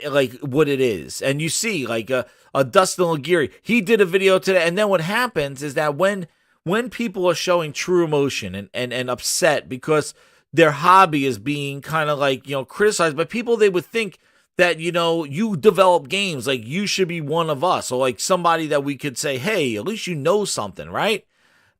like what it is. And you see like a Dustin Laguerre, he did a video today. And then what happens is that when people are showing true emotion and upset because their hobby is being kind of like, criticized by people, they would think that, you develop games, like you should be one of us, or like somebody that we could say, hey, at least you know something, right?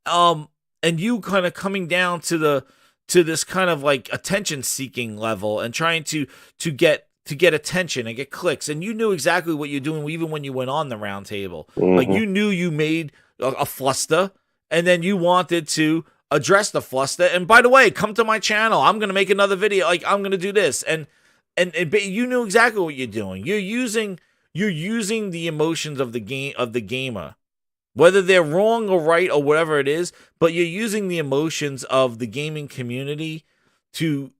And you kind of coming down to this kind of like attention seeking level and trying to get attention and get clicks. And you knew exactly what you're doing even when you went on the round table. Like you knew you made a fluster, and then you wanted to address the fluster. And by the way, come to my channel. I'm going to make another video. Like I'm going to do this. And you knew exactly what you're doing. You're using the emotions of the gamer, whether they're wrong or right or whatever it is, but you're using the emotions of the gaming community to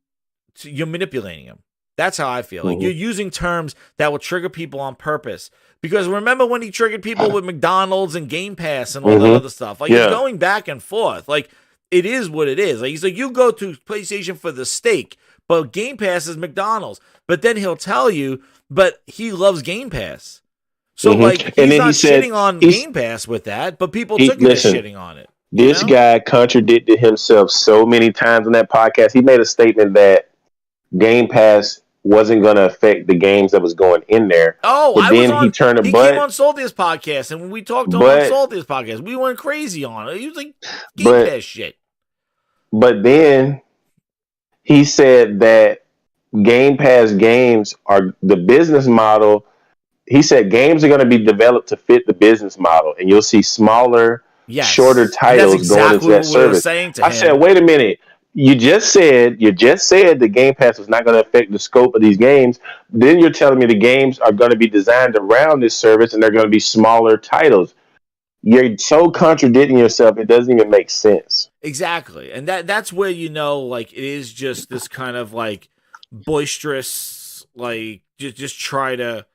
you're manipulating them. That's how I feel. Like you're using terms that will trigger people on purpose. Because remember when he triggered people with McDonald's and Game Pass and all that other stuff? Like he's going back and forth. Like it is what it is. Like he's like, you go to PlayStation for the steak, but Game Pass is McDonald's. But then he'll tell you, but he loves Game Pass. So like he's not shitting on Game Pass with that, but people took it as shitting on it. This guy contradicted himself so many times on that podcast. He made a statement that Game Pass wasn't going to affect the games that was going in there. Oh, but then he turned he came on Salty's podcast, and when we talked to him on Salty's podcast, we went crazy on it. He was like, Game Pass shit. But then he said that Game Pass games are the business model. He said games are going to be developed to fit the business model, and you'll see smaller, shorter titles going into that service. I said, wait a minute. You just said the Game Pass is not going to affect the scope of these games. Then you're telling me the games are going to be designed around this service and they're going to be smaller titles. You're so contradicting yourself. It doesn't even make sense. Exactly. And that's where, like it is just this kind of like boisterous, like just try to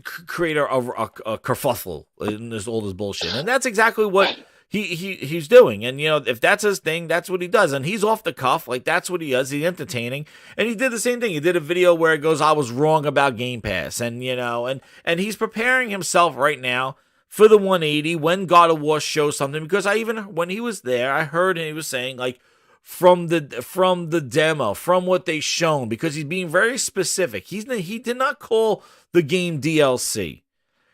create a kerfuffle in all this bullshit. And that's exactly what he's doing. And if that's his thing, that's what he does. And he's off the cuff, like that's what he does. He's entertaining. And he did the same thing. He did a video where it goes, I was wrong about Game Pass. And and he's preparing himself right now for the 180 when God of War shows something, because when he was there, I heard and he was saying like from the demo, from what they shown, because he's being very specific. He did not call the game DLC.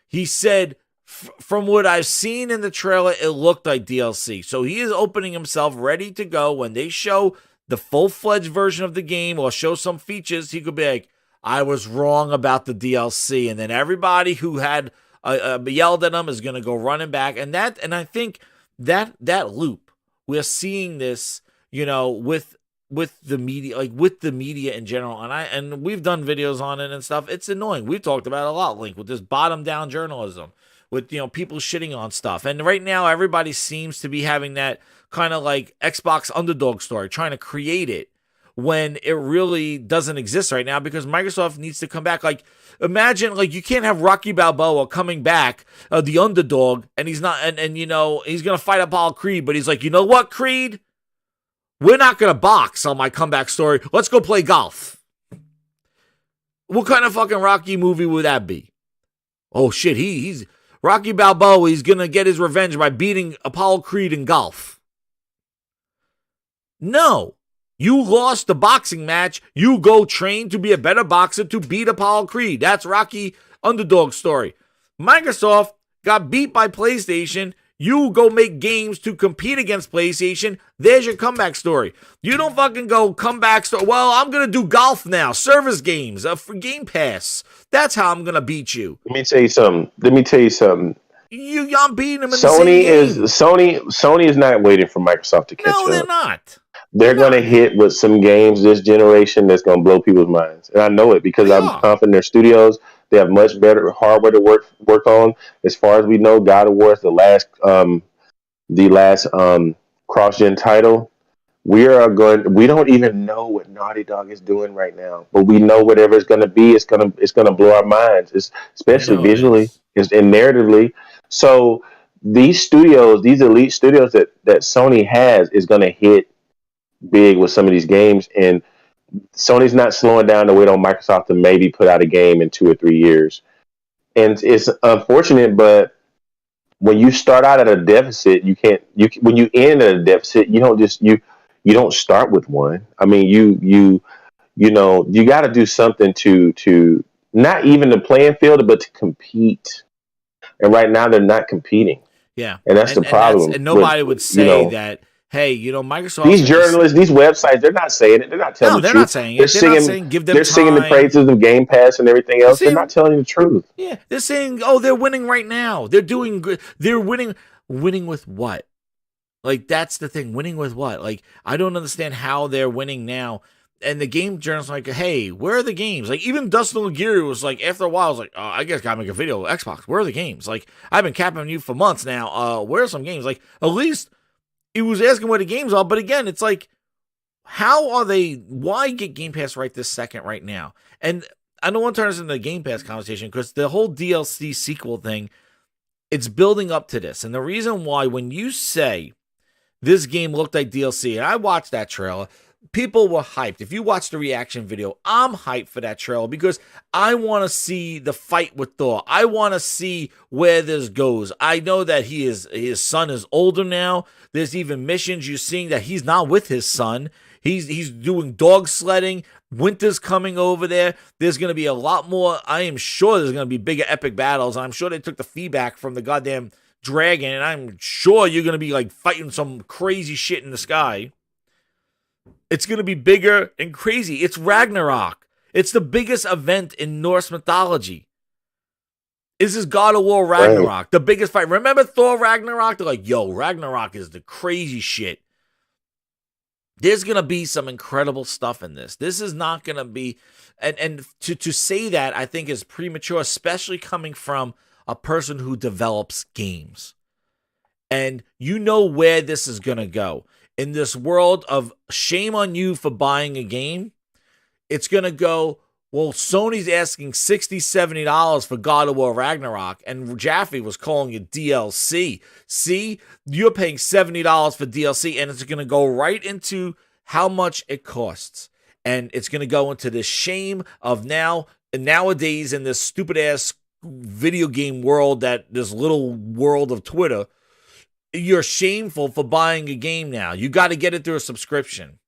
He said, from what I've seen in the trailer, it looked like DLC. So he is opening himself ready to go when they show the full-fledged version of the game or show some features, he could be like, I was wrong about the DLC. And then everybody who had yelled at him is going to go running back. And I think that loop, we're seeing this, with the media, like with the media in general. And we've done videos on it and stuff. It's annoying. We've talked about it a lot, Link, with this bottom down journalism, with, people shitting on stuff. And right now, everybody seems to be having that kind of like Xbox underdog story, trying to create it when it really doesn't exist right now, because Microsoft needs to come back. Like, imagine, like, you can't have Rocky Balboa coming back, the underdog, and he's not, and he's going to fight Apollo Creed, but he's like, you know what, Creed? We're not going to box on my comeback story. Let's go play golf. What kind of fucking Rocky movie would that be? Oh, shit, he's Rocky Balboa. He's going to get his revenge by beating Apollo Creed in golf. No. You lost the boxing match. You go train to be a better boxer to beat Apollo Creed. That's Rocky underdog story. Microsoft got beat by PlayStation. You go make games to compete against PlayStation. There's your comeback story. You don't fucking go comeback story. Well, I'm going to do golf now. Service games for Game Pass. That's how I'm going to beat you. Let me tell you something. I'm beating them in the same game. Sony is not waiting for Microsoft to catch up. No, they're not. They're going to hit with some games this generation that's going to blow people's minds. And I know it because I'm confident in their studios. They have much better hardware to work on. As far as we know, God of War is the last cross-gen title. We don't even know what Naughty Dog is doing right now, but we know whatever it's going to be, it's going to blow our minds, especially visually and narratively. So these elite studios that Sony has is going to hit big with some of these games, and Sony's not slowing down to wait on Microsoft to maybe put out a game in 2 or 3 years. And it's unfortunate, but when you start out at a deficit, when you end at a deficit, you don't start with one. I mean, you got to do something to not even the playing field, but to compete. And right now they're not competing. Yeah. And that's the problem. And nobody would say that, hey, Microsoft. These journalists, these websites, they're not saying it. They're not telling the truth. They're not saying it. They're not saying give them They're time. singing the praises of Game Pass and everything else. They're not telling the truth. Yeah, they're saying, oh, they're winning right now. They're doing good. They're winning. Winning with what? Like, that's the thing. Winning with what? Like, I don't understand how they're winning now. And the game journalists are like, hey, where are the games? Like, even Dustin Laguerre was like, after a while, I was like, oh, I guess gotta make a video of Xbox. Where are the games? Like, I've been capping you for months now. Where are some games? Like, at least he was asking where the games are. But again, it's like, why get Game Pass right this second, right now? And I don't want to turn this into a Game Pass conversation because the whole DLC sequel thing, it's building up to this. And the reason why, when you say this game looked like DLC, and I watched that trailer, people were hyped. If you watch the reaction video, I'm hyped for that trailer because I want to see the fight with Thor. I want to see where this goes. I know that his son is older now. There's even missions you're seeing that he's not with his son. He's doing dog sledding. Winter's coming over there. There's going to be a lot more. I am sure there's going to be bigger epic battles. I'm sure they took the feedback from the goddamn dragon, and I'm sure you're going to be like fighting some crazy shit in the sky. It's going to be bigger and crazy. It's Ragnarok. It's the biggest event in Norse mythology. This is God of War Ragnarok, right. The biggest fight. Remember Thor Ragnarok? They're like, yo, Ragnarok is the crazy shit. There's going to be some incredible stuff in this. This is not going to be, and to say that, I think is premature, especially coming from a person who develops games. And you know where this is going to go. In this world of shame on you for buying a game, it's going to go, well, Sony's asking $60, $70 for God of War Ragnarok, and Jaffe was calling it DLC. See, you're paying $70 for DLC, and it's going to go right into how much it costs. And it's going to go into the shame of nowadays in this stupid-ass video game world, this little world of Twitter, you're shameful for buying a game now. You got to get it through a subscription.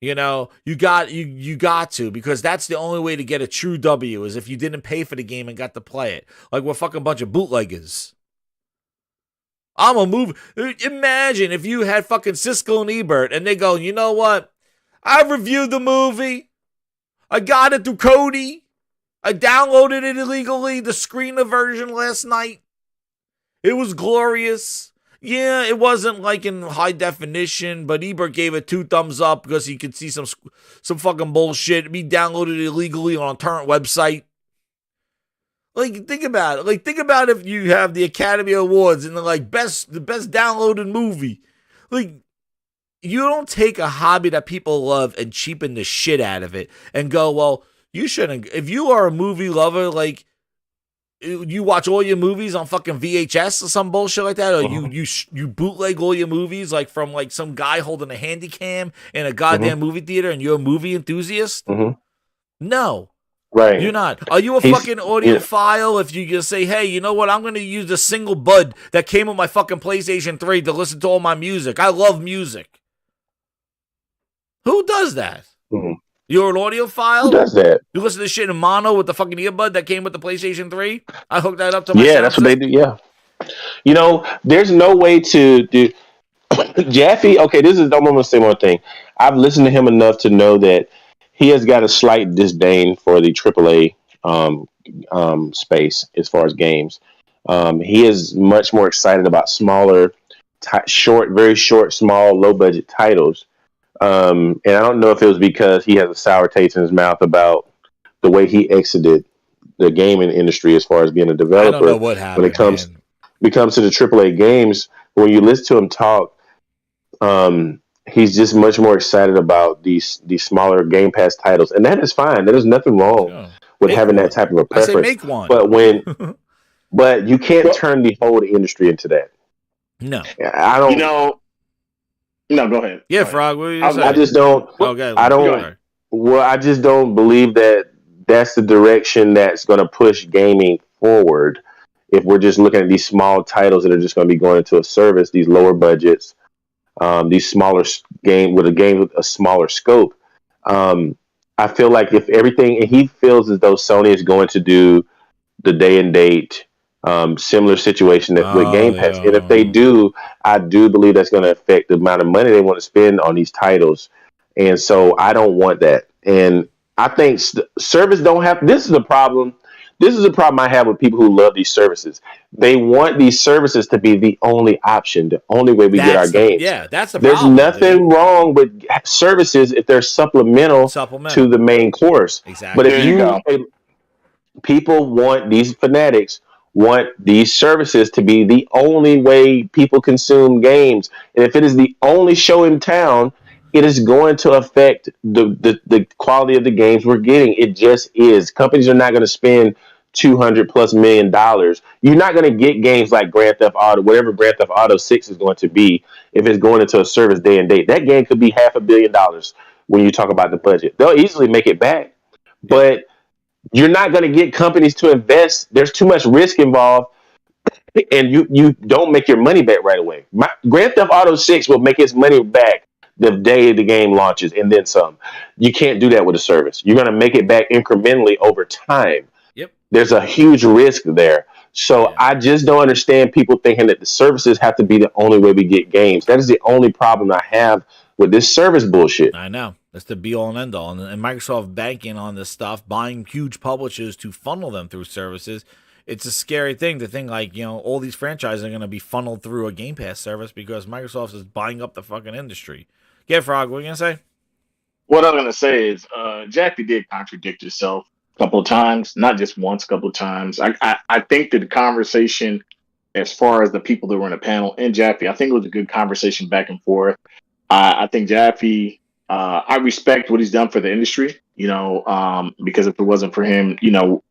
You got to, because that's the only way to get a true W is if you didn't pay for the game and got to play it. Like we're fucking bunch of bootleggers. Imagine if you had fucking Siskel and Ebert and they go, you know what? I reviewed the movie. I got it through Cody. I downloaded it illegally, the screener version last night. It was glorious. Yeah, it wasn't like in high definition, but Ebert gave it 2 thumbs up because he could see some fucking bullshit. Me downloaded it illegally on a torrent website. Like, think about it. Like, think about if you have the Academy Awards and the best downloaded movie. Like, you don't take a hobby that people love and cheapen the shit out of it and go, well, you shouldn't. If you are a movie lover, like, you watch all your movies on fucking VHS or some bullshit like that, or you bootleg all your movies like from like some guy holding a handy cam in a goddamn movie theater, and you're a movie enthusiast. No, right? You're not. Are you a fucking audiophile? If you just say, hey, you know what? I'm going to use a single bud that came with my fucking PlayStation 3 to listen to all my music. I love music. Who does that? You're an audiophile? Who does that? You listen to shit in mono with the fucking earbud that came with the PlayStation 3? I hooked that up to my Yeah, that's what they do, yeah. You know, there's no way to do... Jaffe, okay, I'm going to say one thing. I've listened to him enough to know that he has got a slight disdain for the AAA space as far as games. He is much more excited about smaller, very short, small, low-budget titles. And I don't know if it was because he has a sour taste in his mouth about the way he exited the gaming industry as far as being a developer. I don't know what happened. When it comes to the AAA games, when you listen to him talk, he's just much more excited about these smaller Game Pass titles, and that is fine. There's nothing wrong with having that type of a preference. I say make one. But you can't turn the whole industry into that. No, I don't. No, go ahead. Yeah, Frog. What you I just don't. Okay, I don't. Well, I just don't believe that that's the direction that's going to push gaming forward. If we're just looking at these small titles that are just going to be going into a service, these lower budgets, these smaller game with a smaller scope, I feel like if everything, and he feels as though Sony is going to do the day and date. Similar situation with Game Pass. And if they do, I do believe that's going to affect the amount of money they want to spend on these titles. And so I don't want that. And I think service don't have, this is a problem. This is a problem I have with people who love these services. They want these services to be the only option, the only way we get our games. Yeah, that's the There's problem. There's nothing wrong with services if they're supplemental to the main course. Exactly. But if people want, these fanatics want these services to be the only way people consume games. And if it is the only show in town, it is going to affect the quality of the games we're getting. It just is. Companies are not going to spend $200+ million. You're not going to get games like Grand Theft Auto, whatever Grand Theft Auto 6 is going to be, if it's going into a service day and date. That game could be $500 million when you talk about the budget. They'll easily make it back. But you're not going to get companies to invest. There's too much risk involved, and you don't make your money back right away. Grand Theft Auto 6 will make its money back the day the game launches and then some. You can't do that with a service. You're going to make it back incrementally over time. Yep. There's a huge risk there. So I just don't understand people thinking that the services have to be the only way we get games. That is the only problem I have with this service bullshit. I know. That's the be all and end all. And Microsoft banking on this stuff, buying huge publishers to funnel them through services. It's a scary thing to think like, all these franchises are going to be funneled through a Game Pass service because Microsoft is buying up the fucking industry. Yeah, Frog, what are you going to say? What I'm going to say is Jackie did contradict herself a couple of times, not just once, a couple of times. I think that the conversation, as far as the people that were in the panel and Jaffe, I think it was a good conversation back and forth. I think Jaffe, I respect what he's done for the industry, because if it wasn't for him,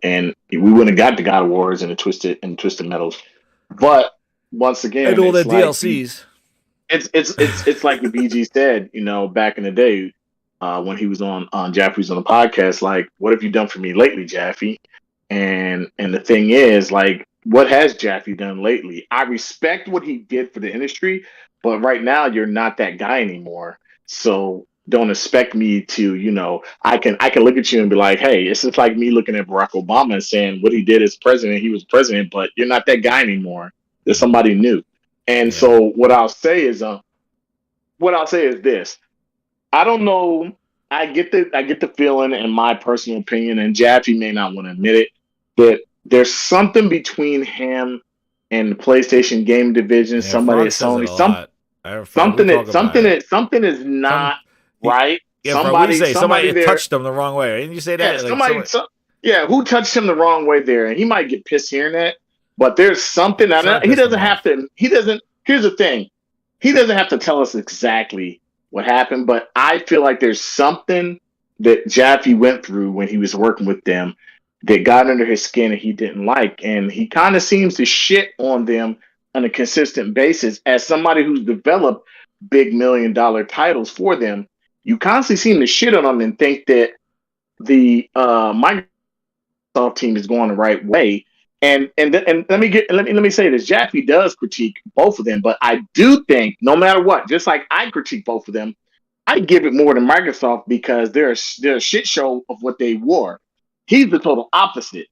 and we wouldn't have got the God of Wars and the Twisted Metals. But once again, and all the DLCs. It's like the BG said, back in the day when he was on Jaffe's on the podcast. Like, what have you done for me lately, Jaffe? And the thing is, like, what has Jaffe done lately? I respect what he did for the industry, but right now you're not that guy anymore. So don't expect me to, I can look at you and be like, hey, it's just like me looking at Barack Obama and saying what he did as president, he was president, but you're not that guy anymore. There's somebody new. And so what I'll say is this. I don't know I get the feeling, in my personal opinion, and Jaffe may not want to admit it, that there's something between him and the PlayStation game division. Yeah, Somebody Frog at says it Sony, a lot. Frog, we talk about it. something is not right. Yeah, Frog, we say somebody there, touched him the wrong way. Didn't you say that? Yeah, who touched him the wrong way there, and he might get pissed hearing that. But there's something. He doesn't have to. He doesn't. Here's the thing. He doesn't have to tell us exactly what happened, but I feel like there's something that Jaffe went through when he was working with them that got under his skin and he didn't like. And he kind of seems to shit on them on a consistent basis. As somebody who's developed big $1 million titles for them, you constantly seem to shit on them and think that the Microsoft team is going the right way. And let me say this: Jaffe does critique both of them, but I do think no matter what, just like I critique both of them, I give it more to Microsoft because they're a shit show of what they were. He's the total opposite.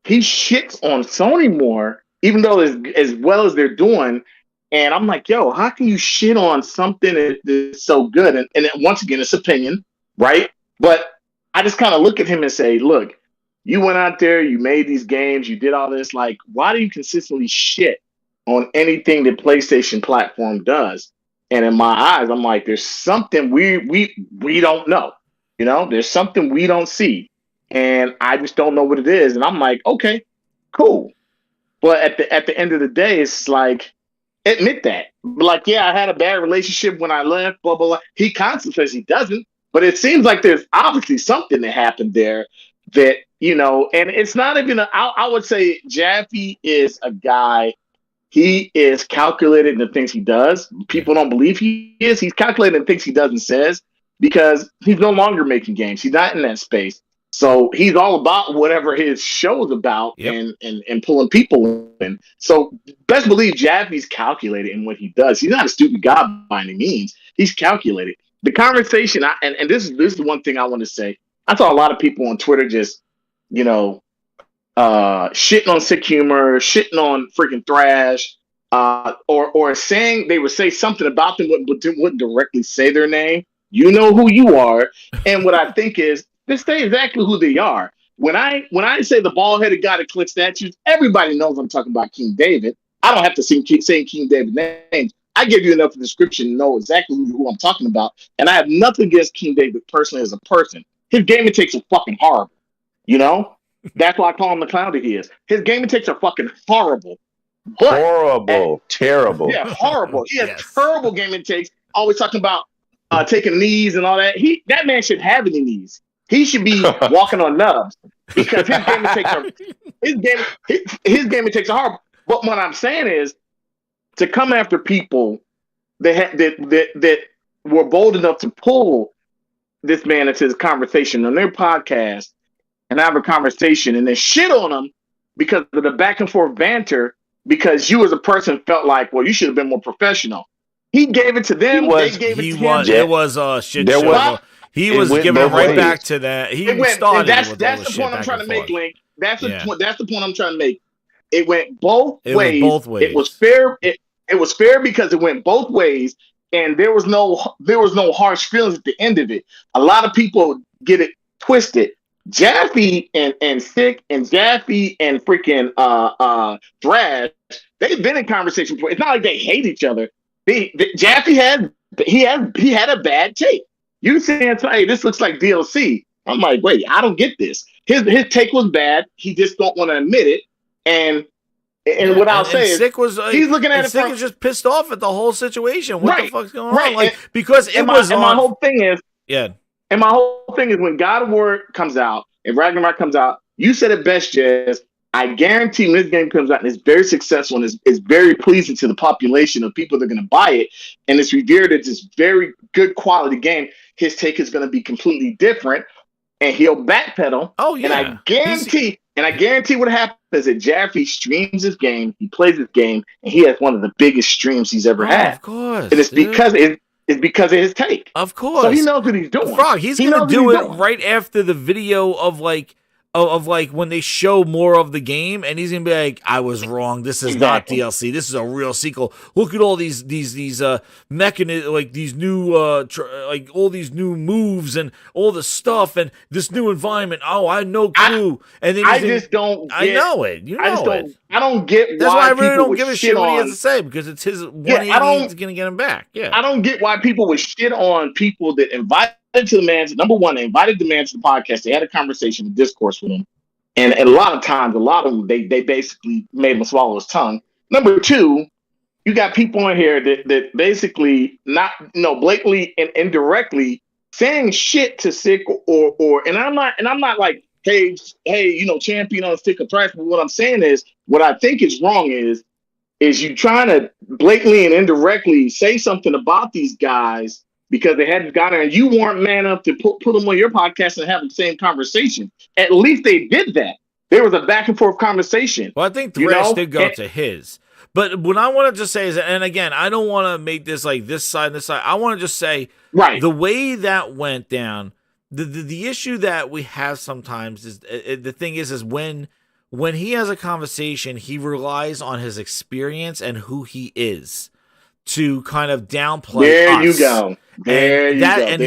He shits on Sony more, even though as well as they're doing. And I'm like, yo, how can you shit on something that's so good? And once again, it's opinion, right? But I just kind of look at him and say, look, you went out there, you made these games, you did all this. Like, why do you consistently shit on anything that PlayStation platform does? And in my eyes, I'm like, there's something we don't know. You know, there's something we don't see. And I just don't know what it is. And I'm like, okay, cool. But at the end of the day, it's like, admit that. Like, yeah, I had a bad relationship when I left, blah, blah, blah. He constantly says he doesn't. But it seems like there's obviously something that happened there that, you know, and it's not even, I would say Jaffe is a guy, he is calculated in the things he does. People don't believe he is. He's calculated in things he does and says because he's no longer making games. He's not in that space. So he's all about whatever his show's about and pulling people in. So best believe Jaffe's calculated in what he does. He's not a stupid guy by any means. He's calculated. The conversation, and this is the one thing I want to say. I saw a lot of people on Twitter just, you know, shitting on Sick Humor, shitting on freaking Thrash, or saying they would say something about them, but wouldn't directly say their name. You know who you are, and what I think is just say exactly who they are. When I say the bald-headed guy that collects statues, everybody knows I'm talking about King David. I don't have to say King David's name. I give you enough description to know exactly who I'm talking about, and I have nothing against King David personally as a person. His game takes are fucking horrible, you know. That's why I call him the clown that he is. His game takes are fucking horrible. Terrible. Yeah, horrible. He has terrible game takes. Always talking about taking knees and all that. That man should have any knees. He should be walking on nubs because his game takes are horrible. But what I'm saying is to come after people that were bold enough to pull this man into this conversation on their podcast and have a conversation and then shit on him because of the back and forth banter because you as a person felt like, well, you should have been more professional. He gave it to them. They gave it to him. It was a shit show. He was giving right back to that. He started with that's the point I'm trying to make, Link. That's the point I'm trying to make. It went both ways. It was fair. It was fair because it went both ways, and there was no harsh feelings at the end of it. A lot of people get it twisted. Jaffe and Sick and Jaffe and freaking Thrash, they've been in conversation before. It's not like they hate each other. Jaffe had a bad take. You saying, hey, this looks like DLC. I'm like, wait, I don't get this. His take was bad. He just don't want to admit it. And what I'll say is, he's looking at it. Sick is just pissed off at the whole situation. What the fuck's going on? Like, because it was on. My whole thing is, And my whole thing is when God of War comes out, and Ragnarok comes out, you said it best, Jazz. I guarantee when this game comes out and it's very successful and it's very pleasing to the population of people that are going to buy it, and it's revered as this very good quality game, his take is going to be completely different, and he'll backpedal. Oh yeah, and I guarantee what happens is that Jaffe streams his game, he plays his game, and he has one of the biggest streams he's ever had. Of course, and it's because of his take. Of course, so he knows what he's doing. Frog, he's going to do it right after the video of like of like when they show more of the game, and he's gonna be like, I was wrong, this is not DLC, this is a real sequel. Look at all these mechanisms, like these new like all these new moves and all the stuff and this new environment. Oh, I had no clue. And then I just don't get, I know it. You know it. I don't get That's why I really people don't give a shit what he has to say, because it's his 180 is gonna get him back. Yeah. I don't get why people would shit on people that invited to the man. Number one, they invited the man to the podcast. They had a conversation, a discourse with him. And a lot of times, a lot of them, they basically made him swallow his tongue. Number two, you got people in here that basically not, blatantly and indirectly saying shit to Sick or and I'm not like, hey, champion on a stick of trash. But what I'm saying is, what I think is wrong is you trying to blatantly and indirectly say something about these guys because they hadn't got there and you weren't man enough to put them on your podcast and have the same conversation. At least they did that. There was a back and forth conversation. Well, I think Thresh did go to his. But what I want to just say is, and again, I don't want to make this like this side and this side. I want to just say, the way that went down, the issue that we have sometimes is, the thing is when he has a conversation, he relies on his experience and who he is to kind of downplay there us. You go. There you go. And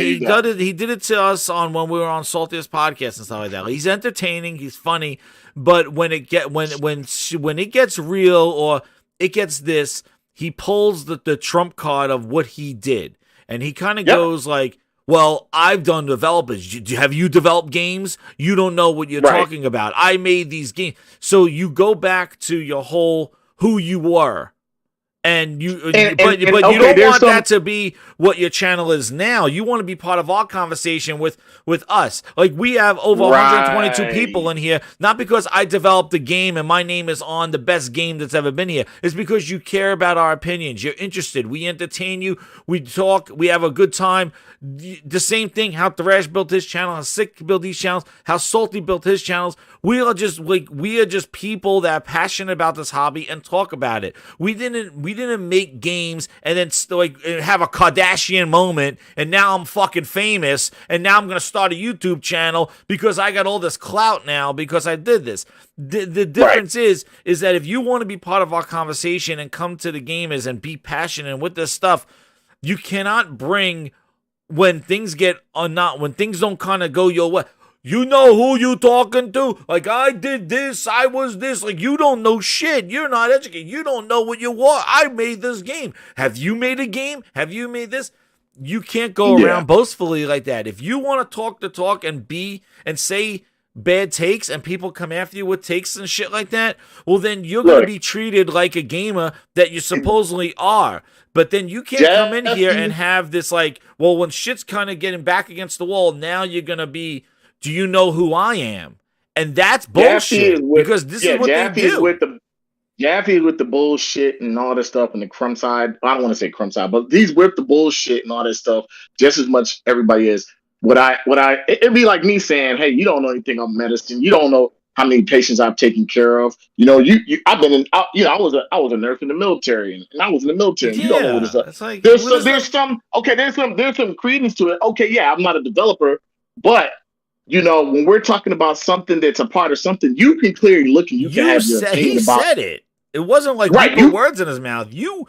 he did it to us on when we were on Saltiest podcast and stuff like that. He's entertaining, he's funny, but when it gets real or it gets this, he pulls the trump card of what he did, and he kind of goes like, well, I've done developers. Have you developed games? You don't know what you're talking about. I made these games. So you go back to your whole who you were. But you don't want that to be what your channel is now. You want to be part of our conversation with us. Like, we have over 122 people in here, not because I developed the game and my name is on the best game that's ever been here. It's because you care about our opinions. You're interested. We entertain you. We talk. We have a good time. The same thing, how Thrash built his channel, how Sick built these channels, how Salty built his channels. We are just people that are passionate about this hobby and talk about it. We didn't make games and then have a Kardashian moment and now I'm fucking famous and now I'm gonna start a YouTube channel because I got all this clout now because I did this. The difference is that if you want to be part of our conversation and come to the gamers and be passionate with this stuff, you cannot bring when things don't kind of go your way. You know who you talking to? Like, I did this, I was this. Like, you don't know shit. You're not educated. You don't know what you want. I made this game. Have you made a game? Have you made this? You can't go around boastfully like that. If you want to talk the talk and say bad takes and people come after you with takes and shit like that, well, then you're going to be treated like a gamer that you supposedly are. But then you can't come in here and have this like, well, when shit's kind of getting back against the wall, now you're going to be, do you know who I am? And that's bullshit because this is what they do. Jaffe with the bullshit and all this stuff and the crumb side. I don't want to say crumb side, but he's with the bullshit and all this stuff just as much everybody is. It'd be like me saying, hey, you don't know anything on medicine. You don't know how many patients I've taken care of. I've been in, I was a nurse in the military and I was in the military. You don't know what it's like. Like there's some credence to it. Okay, yeah, I'm not a developer, but when we're talking about something that's a part of something, you can clearly look and you can have your opinion about. He said it. It wasn't like you put words in his mouth. You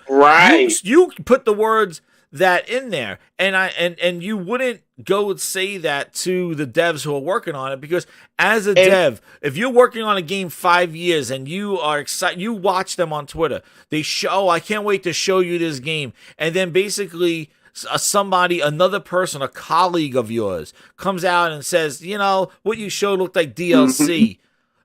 put the words that in there, and you wouldn't go and say that to the devs who are working on it, because as a dev, if you're working on a game 5 years and you are excited, you watch them on Twitter. They show, I can't wait to show you this game, and then basically another person, a colleague of yours, comes out and says, what you showed looked like DLC.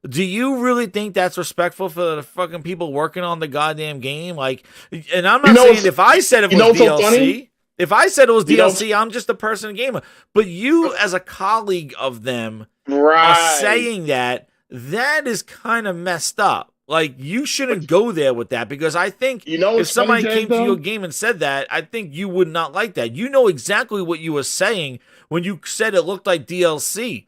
Do you really think that's respectful for the fucking people working on the goddamn game? Like, and I'm not saying if I said it was DLC, if I said it was DLC, I'm just a person gamer. But you, as a colleague of them, are saying that is kind of messed up. Like, you shouldn't go there with that, because I think if somebody came to your game and said that, I think you would not like that. You know exactly what you were saying when you said it looked like DLC.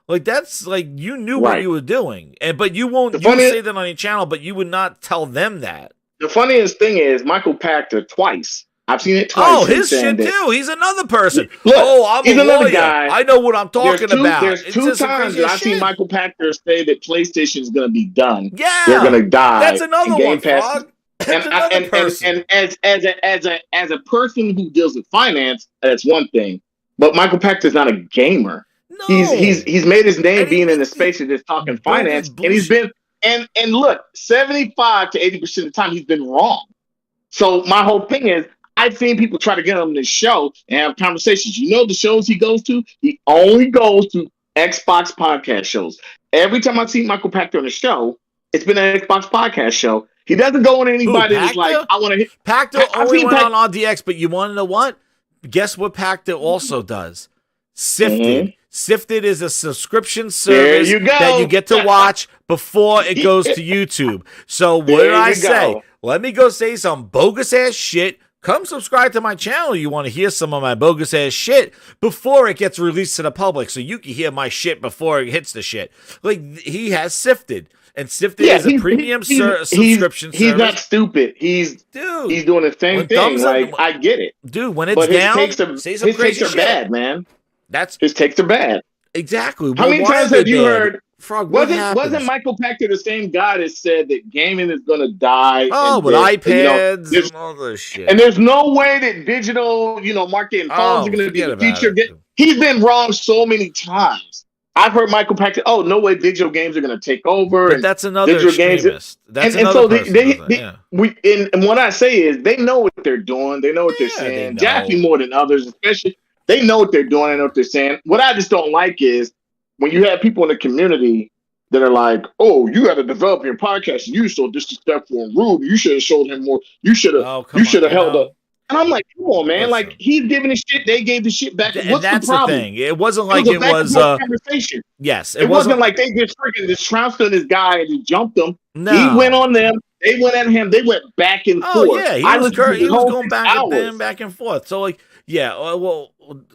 Like, that's like, you knew what you were doing, but you won't. You say that on your channel, but you would not tell them that. The funniest thing is, Michael Pachter twice. I've seen it twice. Oh, his shit too. He's another person. Look, I'm he's a another lawyer. guy. I know what I'm talking about. There's two times that I've seen Michael Pachter say that PlayStation is going to be done. Yeah, they're going to die. That's another Game one, Pass. Frog. That's another person. And as a person who deals with finance, that's one thing. But Michael Pachter is not a gamer. No. He's made his name being in the space of just talking finance, and he's been and look, 75 to 80% of the time he's been wrong. So my whole thing is, I've seen people try to get him on this show and have conversations. You know the shows he goes to? He only goes to Xbox podcast shows. Every time I see Michael Pachter on the show, it's been an Xbox podcast show. He doesn't go on anybody that's like, I want to hit. Pachter only went on RDX, but you want to know what? Guess what Pachter also does? Sifted. Mm-hmm. Sifted is a subscription service that you get to watch before it goes to YouTube. So what did I say? Let me go say some bogus ass shit. Come subscribe to my channel. You want to hear some of my bogus ass shit before it gets released to the public, so you can hear my shit before it hits the shit. Like, he has Sifted, and Sifted is a premium subscription service. He's not stupid. He's doing the same thing. Like, I get it, dude. When it's down, say some crazy shit. His takes are bad, man. His takes are bad. Exactly. How many times have you heard? Frog, wasn't Michael Pachter the same guy that said that gaming is going to die? Oh, with iPads and all this shit. And there's no way that digital, marketing phones are going to be the future. He's been wrong so many times. I've heard Michael Pachter, no way digital games are going to take over. But that's another extremist. That's and so and what I say is they know what they're doing. They know what they're saying. Jaffe more than others, especially. They know what they're doing. They know what they're saying. What I just don't like is when you have people in the community that are like, "Oh, you got to develop your podcast. You so disrespectful and rude. You should have showed him more. You should have. Held up." And I'm like, "Come on, man! Like he's giving the shit. They gave the shit back. What's the problem?" The thing. It wasn't like it was a conversation. Yes, it wasn't like they just freaking just trounced on this guy and just jumped him. No, he went on them. They went at him. They went back and forth. Oh yeah, he was going back and forth. So like. Yeah, well,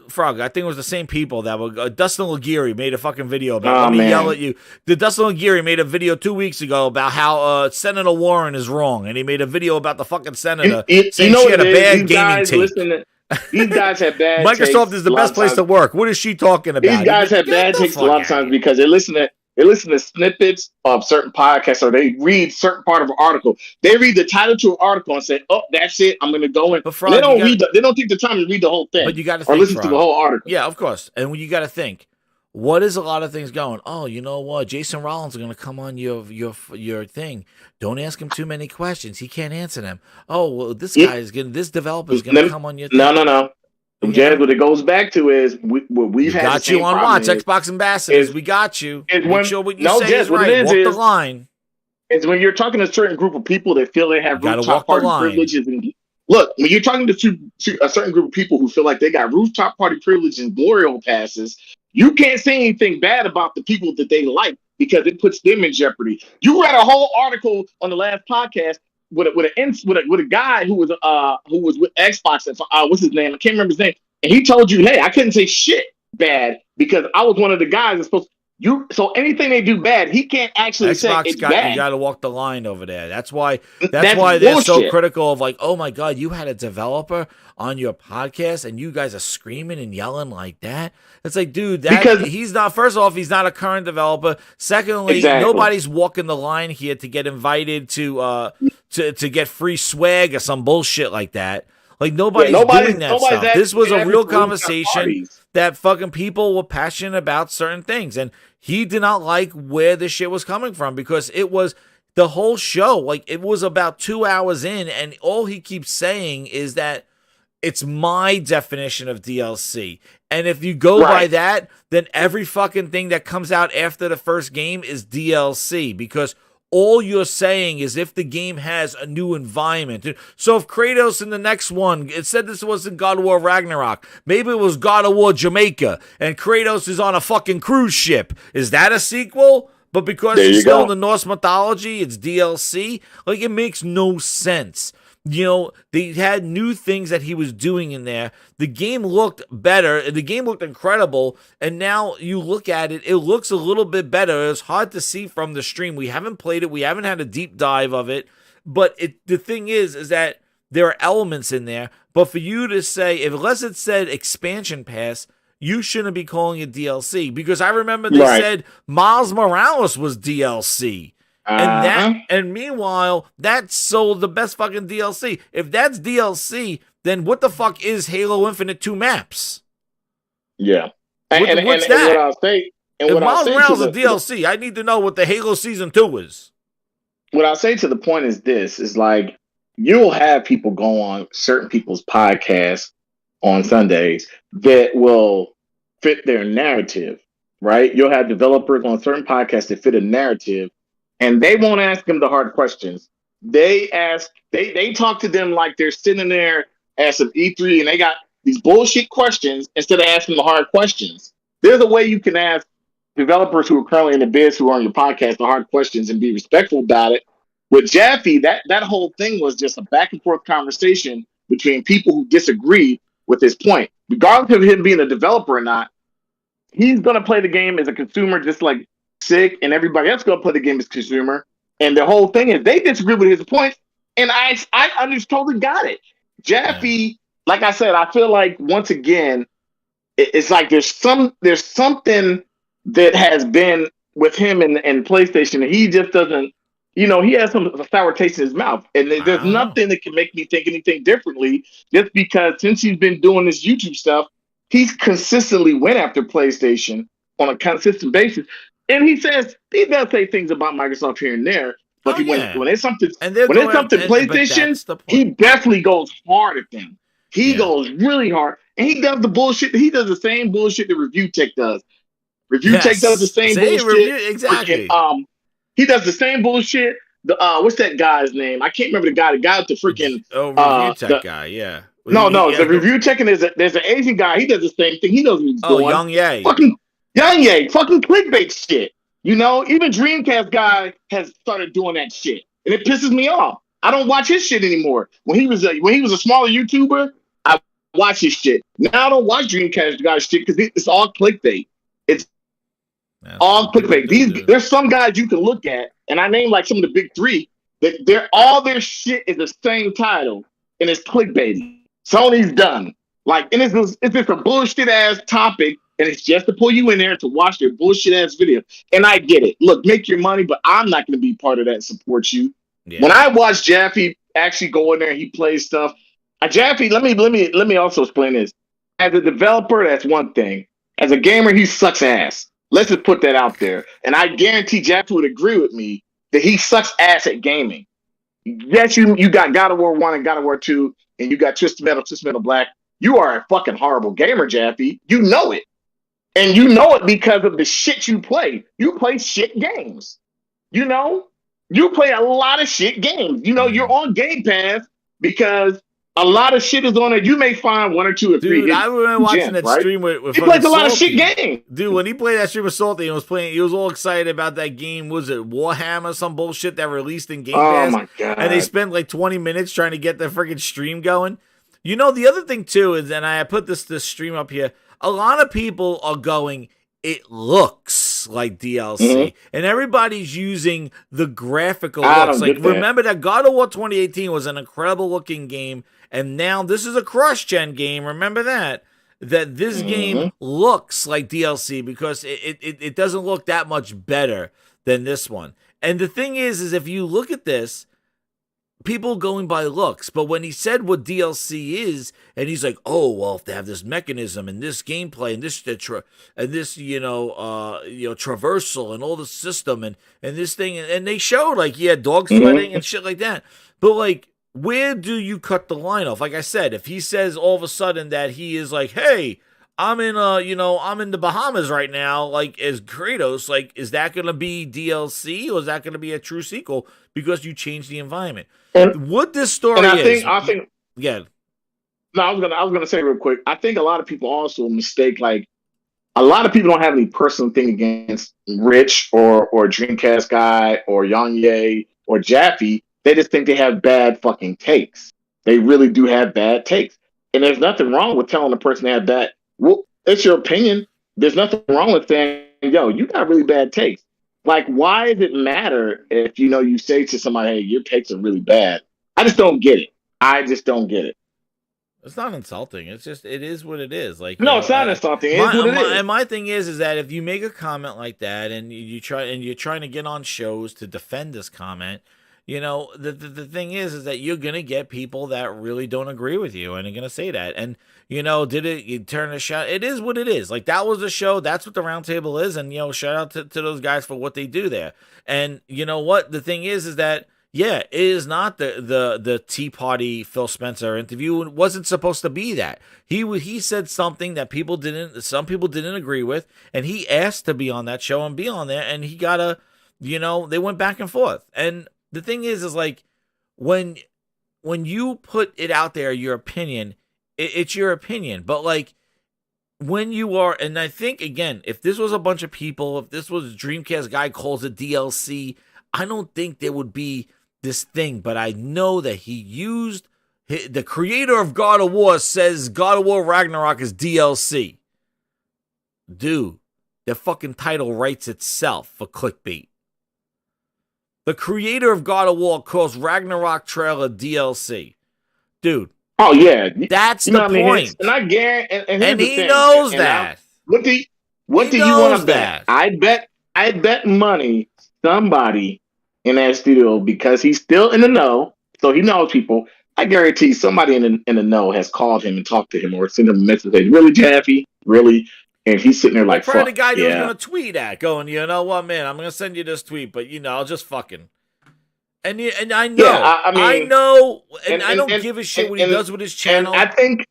Frog, I think it was the same people that were. Dustin Laguerre made a fucking video about. Let me yell at you. The Dustin Laguerre made a video 2 weeks ago about how Senator Warren is wrong, and he made a video about the fucking senator saying she had a bad gaming tape. These guys have bad. Microsoft is the best place to work. What is she talking about? These guys have bad takes a lot of times because they listen to snippets of certain podcasts, or they read certain part of an article. They read the title to an article and say, "Oh, that's it. I'm going to go in." But Frog, they don't take the time to read the whole thing. But you got to or listen to the whole article. Yeah, of course. And you got to think, what is a lot of things going? Oh, you know what? Jason Rollins is going to come on your thing. Don't ask him too many questions. He can't answer them. Oh, well, this developer is going to come on your thing. No. Jazz, what it goes back to is we've had got you on watch. Xbox ambassadors, we got you. Make sure what you say is right. Walk the line. It's when you're talking to a certain group of people that feel they have rooftop party privileges. And look, when you're talking to a certain group of people who feel like they got rooftop party privileges and glory hole passes, you can't say anything bad about the people that they like because it puts them in jeopardy. You read a whole article on the last podcast with a guy who was with Xbox and what's his name? I can't remember his name. And he told you, hey, I couldn't say shit bad because I was one of the guys that's supposed to. So anything they do bad, he can't actually say it's bad. You got to walk the line over there. That's why they're so critical of like, oh my God, you had a developer on your podcast and you guys are screaming and yelling like that. It's like, dude, he's not. First off, he's not a current developer. Secondly, nobody's walking the line here to get invited to get free swag or some bullshit like that. Like nobody's doing that stuff. This was a real conversation that fucking people were passionate about certain things, and he did not like where this shit was coming from because it was the whole show. Like it was about 2 hours in, and all he keeps saying is that it's my definition of DLC. And if you go by that, then every fucking thing that comes out after the first game is DLC because all you're saying is if the game has a new environment. So if Kratos in the next one, it said this wasn't God of War Ragnarok. Maybe it was God of War Jamaica and Kratos is on a fucking cruise ship. Is that a sequel? But because it's still in the Norse mythology, it's DLC. Like it makes no sense. You know, they had new things that he was doing in there. The game looked better. The game looked incredible. And now you look at it, it looks a little bit better. It's hard to see from the stream. We haven't played it. We haven't had a deep dive of it. But the thing is that there are elements in there. But for you to say, unless it said expansion pass, you shouldn't be calling it DLC, because I remember they said Miles Morales was DLC. And meanwhile, that sold the best fucking DLC. If that's DLC, then what the fuck is Halo Infinite 2 maps? Yeah. What's that? And what I'll say, if Miles Morales is DLC, I need to know what the Halo Season 2 is. What I'll say to the point is this, is like, you'll have people go on certain people's podcasts on Sundays that will fit their narrative, right? You'll have developers on certain podcasts that fit a narrative, and they won't ask them the hard questions. They talk to them like they're sitting there at some E3 and they got these bullshit questions instead of asking the hard questions. There's a way you can ask developers who are currently in the biz who are on your podcast the hard questions and be respectful about it. With Jaffe, that whole thing was just a back and forth conversation between people who disagree with his point. Regardless of him being a developer or not, he's going to play the game as a consumer, just like Sick and everybody else going to play the game as a consumer. And the whole thing is they disagree with his points, and I just totally got it. Jaffe, like I said, I feel like once again, it's like there's something that has been with him and PlayStation, and he just doesn't. He has some sour taste in his mouth, and there's nothing that can make me think anything differently. Just because since he's been doing this YouTube stuff, he's consistently went after PlayStation on a consistent basis, and he does say things about Microsoft here and there. But when it's something PlayStation, he definitely goes hard at them. He goes really hard, and he does the bullshit. He does the same bullshit that Review Tech does. Review Tech does the same bullshit. Exactly. He does the same bullshit. What's that guy's name? I can't remember the guy. The guy with the freaking Review Tech guy. Yeah. The Review Tech, and there's an Asian guy. He does the same thing. He knows what he's doing. Young Ye. Fucking Young Ye. Fucking clickbait shit. Even Dreamcast guy has started doing that shit, and it pisses me off. I don't watch his shit anymore. When he was a smaller YouTuber, I watch his shit. Now I don't watch Dreamcast guy shit because it's all clickbait. All clickbait. There's some guys you can look at, and I name like some of the big three, that all their shit is the same title, and it's clickbait. Sony's done. And it's just a bullshit ass topic, and it's just to pull you in there to watch their bullshit ass video. And I get it. Look, make your money, but I'm not going to be part of that and support you. Yeah. When I watch Jaffe actually go in there and he plays stuff, Jaffe, let me also explain this. As a developer, that's one thing. As a gamer, he sucks ass. Let's just put that out there. And I guarantee Jaffe would agree with me that he sucks ass at gaming. Yes, you got God of War 1 and God of War 2, and you got Twisted Metal Black. You are a fucking horrible gamer, Jaffe. You know it. And you know it because of the shit you play. You play shit games. You play a lot of shit games. You're on Game Pass because a lot of shit is on it. You may find one or two or three. Dude, I remember watching that stream with he plays a lot of shit games. Dude, when he played that stream with Salty and he was all excited about that game. Was it Warhammer, some bullshit that released in Game Pass? Oh my god! And they spent like 20 minutes trying to get the freaking stream going. The other thing too is, and I put this stream up here. A lot of people are going, it looks like DLC, and everybody's using the graphical looks. Remember that God of War 2018 was an incredible looking game. And now this is a cross-gen game. Remember that this game looks like DLC because it doesn't look that much better than this one. And the thing is if you look at this, people going by looks. But when he said what DLC is, and he's like, oh well, if they have this mechanism and this gameplay and this traversal and all the system and this thing, and they showed dog sledding and shit like that. But where do you cut the line off? Like I said, if he says all of a sudden that he is like, hey, I'm in the Bahamas right now, as Kratos, is that going to be DLC or is that going to be a true sequel because you changed the environment? And what this story is. I think. Yeah. No, I was gonna say real quick. I think a lot of people also mistake a lot of people don't have any personal thing against Rich or Dreamcast guy or Yang Ye or Jaffe. They just think they have bad fucking takes. They really do have bad takes. And there's nothing wrong with telling a person they have bad. Well, it's your opinion. There's nothing wrong with saying, yo, you got really bad takes. Why does it matter if, you say to somebody, hey, your takes are really bad? I just don't get it. I just don't get it. It's not insulting. It's just it is what it is. Like No, it's not insulting. It is what it is. And my thing is that if you make a comment like that and you're trying to get on shows to defend this comment, you know, the thing is that you're gonna get people that really don't agree with you and are gonna say that. And you know, you turn a shot? It is what it is. Like that was a show. That's what the roundtable is. And you know, shout out to those guys for what they do there. And you know what? The thing is that yeah, it is not the Tea Party Phil Spencer interview. It wasn't supposed to be that. He said something that some people didn't agree with, and he asked to be on that show and be on there, and he got they went back and forth. And the thing is like when you put it out there, your opinion, it's your opinion. But like when you are, and I think again, if this was a bunch of people, if this was a Dreamcast guy calls it DLC, I don't think there would be this thing, but I know that he used the creator of God of War says God of War Ragnarok is DLC. Dude, the fucking title writes itself for clickbait. The creator of God of War calls Ragnarok trailer DLC. Dude. Oh yeah, that's the point. And I guarantee, and he knows that. What do you want to bet? I bet money somebody in that studio, because he's still in the know, so he knows people. I guarantee somebody in the know has called him and talked to him or sent him a message. Really, Jaffe? Really? And he's sitting there like, probably the guy that was going to tweet at, going, you know what, man, I'm going to send you this tweet, but you know, I'll just fucking. And I know, I know, and I don't give a shit what he does with his channel. And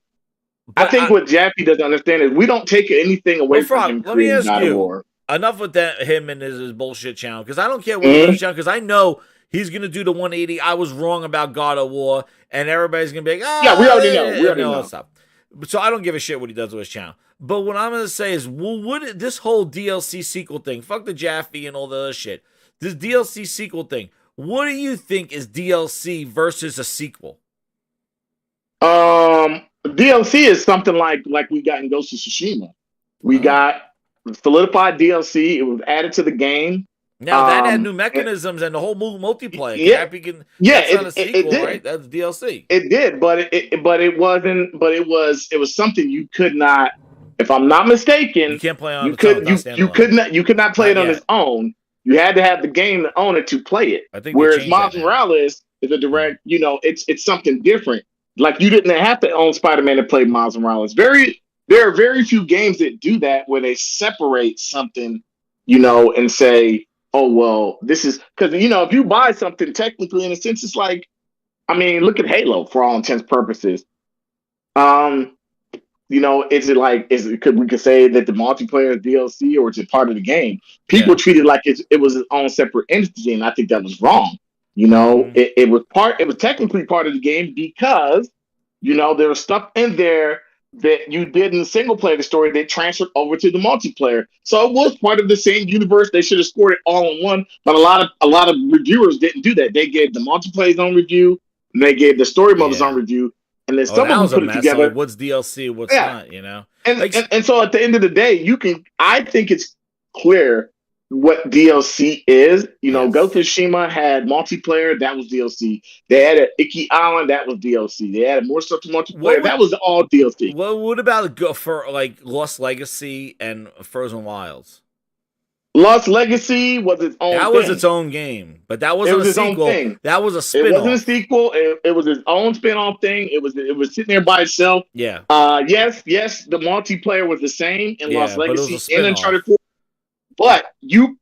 I think what Jaffe doesn't understand is we don't take anything away from him. Let me ask you. Enough with him and his bullshit channel, because I don't care what he does channel, because I know he's gonna do the 180. I was wrong about God of War, and everybody's gonna be like, oh, yeah, we already know. We already know. Stuff. So I don't give a shit what he does with his channel. But what I'm gonna say is, well, what this whole DLC sequel thing? Fuck the Jaffe and all the other shit. This DLC sequel thing. What do you think is DLC versus a sequel? DLC is something like we got in Ghost of Tsushima. We got solidified DLC. It was added to the game. Now that had new mechanisms and the whole multiplayer. That's not a sequel, it right? That's DLC. It did, but it wasn't. But it was something you could not. If I'm not mistaken, you can't play on. You could not play it on its own. You had to have the game to own it to play it. I think whereas Miles Morales is a direct. You know, it's something different. Like you didn't have to own Spider-Man to play Miles Morales. There are very few games that do that, where they separate something, you know, and say, oh, well, this is because, you know, if you buy something technically, in a sense, it's like, I mean, look at Halo for all intents and purposes. You know, could we say that the multiplayer is DLC, or is it part of the game? People treat it like it was its own separate entity, and I think that was wrong. You know, it was technically part of the game, because, you know, there was stuff in there that you did in the single player story that transferred over to the multiplayer. So it was part of the same universe. They should have scored it all in one, but a lot of reviewers didn't do that. They gave the multiplayer's own review, and they gave the story mode's own review, and then some of them put it together. Like, what's DLC? What's not? You know, and so at the end of the day, I think it's clear what DLC is. You know, Ghost of Tsushima had multiplayer, that was DLC. They added Iki Island, that was DLC. They added more stuff to multiplayer, that was all DLC. Well, what about for like Lost Legacy and Frozen Wilds? Lost Legacy was its own thing. That was its own game, but that wasn't a sequel. That was a spin-off. It wasn't a sequel. It was its own spin-off thing. It was sitting there by itself. Yeah. Yes, the multiplayer was the same in Lost Legacy and Uncharted 4. But you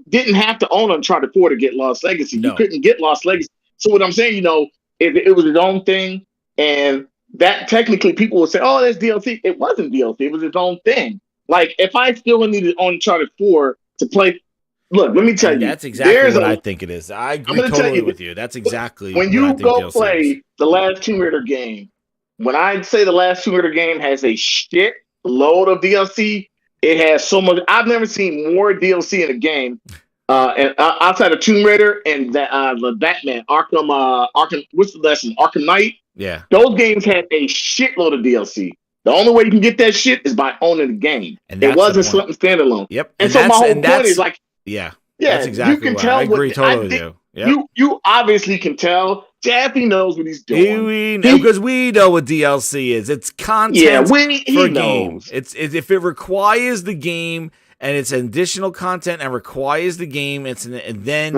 didn't have to own Uncharted 4 to get Lost Legacy. No. You couldn't get Lost Legacy. So what I'm saying, you know, it was its own thing, and that technically people would say, oh, that's DLC. It wasn't DLC. It was its own thing. Like, if I still needed Uncharted 4 to play, look, let me tell you. That's exactly what I think it is. I agree totally with you. That's exactly when you go play the last Tomb Raider game. When I say the last Tomb Raider game has a shit load of DLC, it has so much. I've never seen more DLC in a game, and outside of Tomb Raider and the Batman Arkham. What's the lesson? Arkham Knight. Yeah, those games had a shitload of DLC. The only way you can get that shit is by owning the game. And it wasn't something standalone. Yep. And so my whole point is like, that's exactly. You can tell. I agree totally with you. Yep. You obviously can tell Jaffe knows what he's doing. Because we know what DLC is. It's content for a game. It's if it requires the game and it's additional content and requires the game, then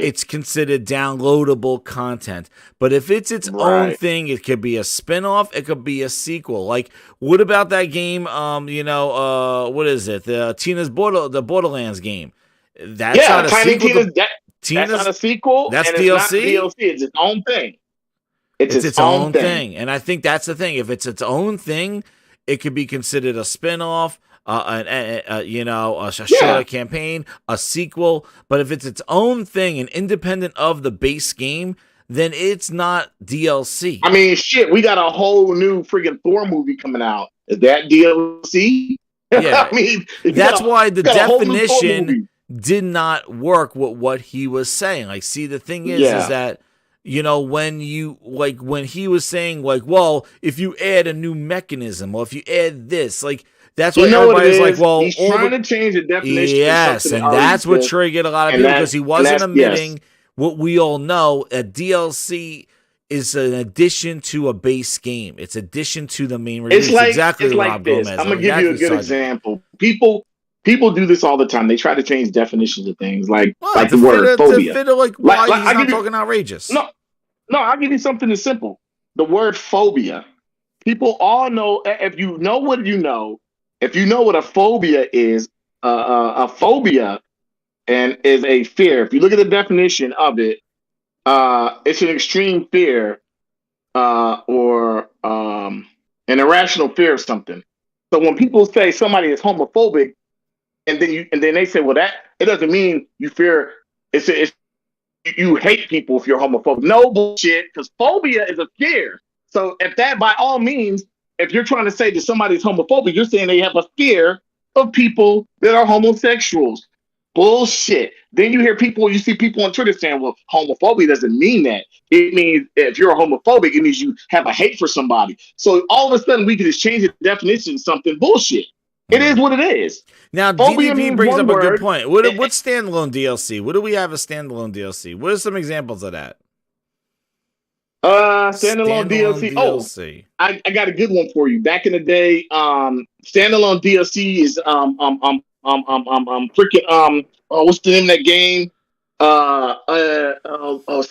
it's considered downloadable content. But if it's its own thing, it could be a spin-off, it could be a sequel. Like, what about that game? What is it? The Borderlands game. That's not a Tiny sequel. That's not a sequel. That's and DLC. It's not DLC. It's its own thing. It's its own thing. And I think that's the thing. If it's its own thing, it could be considered a spin-off, a shorter campaign, a sequel. But if it's its own thing and independent of the base game, then it's not DLC. I mean, shit, we got a whole new freaking Thor movie coming out. Is that DLC? Yeah. I mean, that's why the definition did not work with what he was saying. Like, see, the thing is that, when he was saying, like, well, if you add a new mechanism or if you add this, like, that's why everybody's like, well, he's trying to change the definition. Yes, and that's what triggered a lot of people because he wasn't admitting what we all know. A DLC is an addition to a base game. It's addition to the main release. It's like this. I'm gonna give you a good example. People do this all the time. They try to change definitions of things, like the word phobia. To fit why he's not talking outrageous. No, I'll give you something that's simple. The word phobia. People all know, if you know what you know, if you know what a phobia is, a phobia and is a fear. If you look at the definition of it, it's an extreme fear or an irrational fear of something. So when people say somebody is homophobic, and then they say, well, that it doesn't mean you fear. It's you hate people if you're homophobic. No bullshit, because phobia is a fear. So if that, by all means, if you're trying to say that somebody's homophobic, you're saying they have a fear of people that are homosexuals. Bullshit. Then you see people on Twitter saying, well, homophobia doesn't mean that. It means if you're a homophobic, it means you have a hate for somebody. So all of a sudden we can just change the definition to something bullshit. It is what it is. Now, DDP brings up a good point. What's standalone DLC? What do we have as standalone DLC? What are some examples of that? Standalone DLC. Oh, I got a good one for you. Back in the day, standalone DLC is freaking what's the name of that game?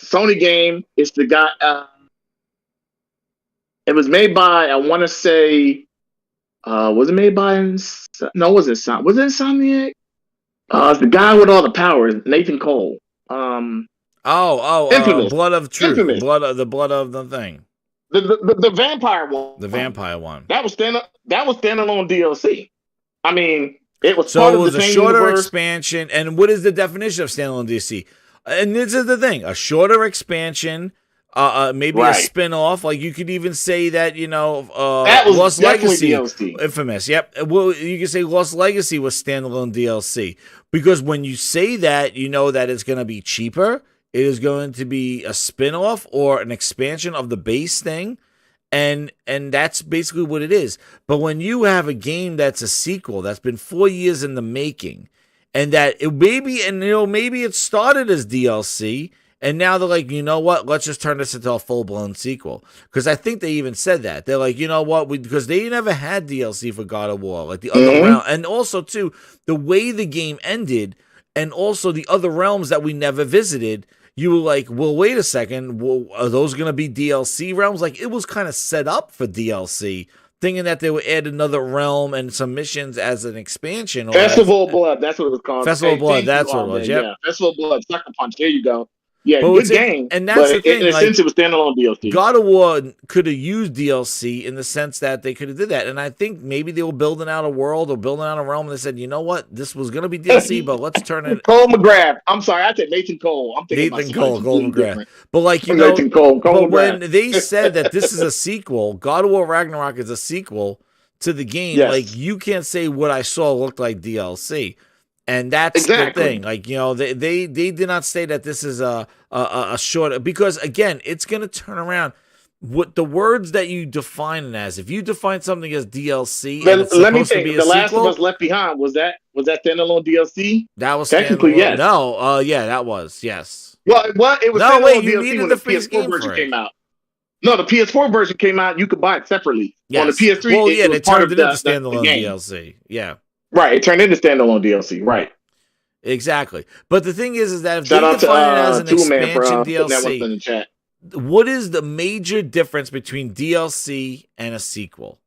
Sony game. It's the guy. It was made by, I want to say. Was it made by? No, it wasn't. Was it Insomniac? It's the guy with all the powers, Nathan Cole. Blood of Truth. Infamous. Blood of the thing. The vampire one. The vampire one. That was standalone DLC. I mean, it was so part it was of the a shorter expansion. And what is the definition of standalone DLC? And this is the thing: a shorter expansion. Maybe a spin-off. Like, you could even say that, that was Lost Legacy. DLC. Infamous. Yep. Well, you can say Lost Legacy was standalone DLC. Because when you say that, you know that it's going to be cheaper. It is going to be a spin-off or an expansion of the base thing. And that's basically what it is. But when you have a game that's a sequel, that's been 4 years in the making, and that maybe it started as DLC, and now they're like, you know what? Let's just turn this into a full-blown sequel. Because I think they even said that. They're like, you know what? Because they never had DLC for God of War. Like the other realm. And also, too, the way the game ended, and also the other realms that we never visited, you were like, well, wait a second. Well, are those going to be DLC realms? Like, it was kind of set up for DLC, thinking that they would add another realm and some missions as an expansion. Festival of Blood. That's what it was called. Festival of Blood. That's what it was. Yep. Yeah. Festival of Blood. Sucker Punch. There you go. Yeah, but good game. And that's the thing. In a sense, it was standalone DLC. God of War could have used DLC in the sense that they could have did that. And I think maybe they were building out a world or building out a realm, and they said, you know what? This was going to be DLC, but let's turn it. Cole McGrath. I'm sorry, I said Nathan Cole. I'm thinking Nathan Cole McGrath. But Nathan Cole but when McGrath. they said that this is a sequel, God of War Ragnarok is a sequel to the game, like, you can't say what I saw looked like DLC. And that's the thing. Like, they did not say that this is a short, because again, it's going to turn around what the words that you define it as. If you define something as DLC, let me think. The Last of Us Left Behind, was that standalone DLC? That was technically standalone. yes. No, that was yes. Well, it was No, wait, standalone you DLC needed when the the base PS4 game version for it. came out. No, the PS4 version came out. You could buy it separately. Yes. On the PS3, well, yeah, it they was part turned of it into the standalone game. DLC. Yeah. Right, it turned into standalone DLC. Right. Exactly. But the thing is that if Shout they out define it as to an Tool Man for expansion putting that one DLC, in the chat. what is the major difference between DLC and a sequel?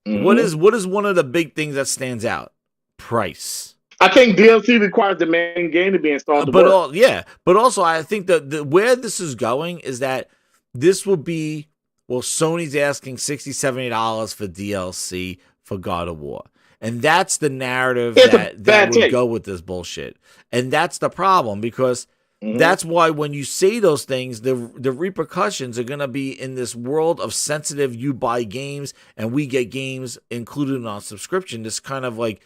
Mm-hmm. What is one of the big things that stands out? Price. I think DLC requires the main game to be installed. But also I think that where this is going is that this will be, well, Sony's asking $60, $70 for DLC for God of War. And that's the narrative that would go with this bullshit. And that's the problem, because that's why when you say those things, the repercussions are going to be in this world of sensitive, you buy games and we get games included in our subscription. This kind of like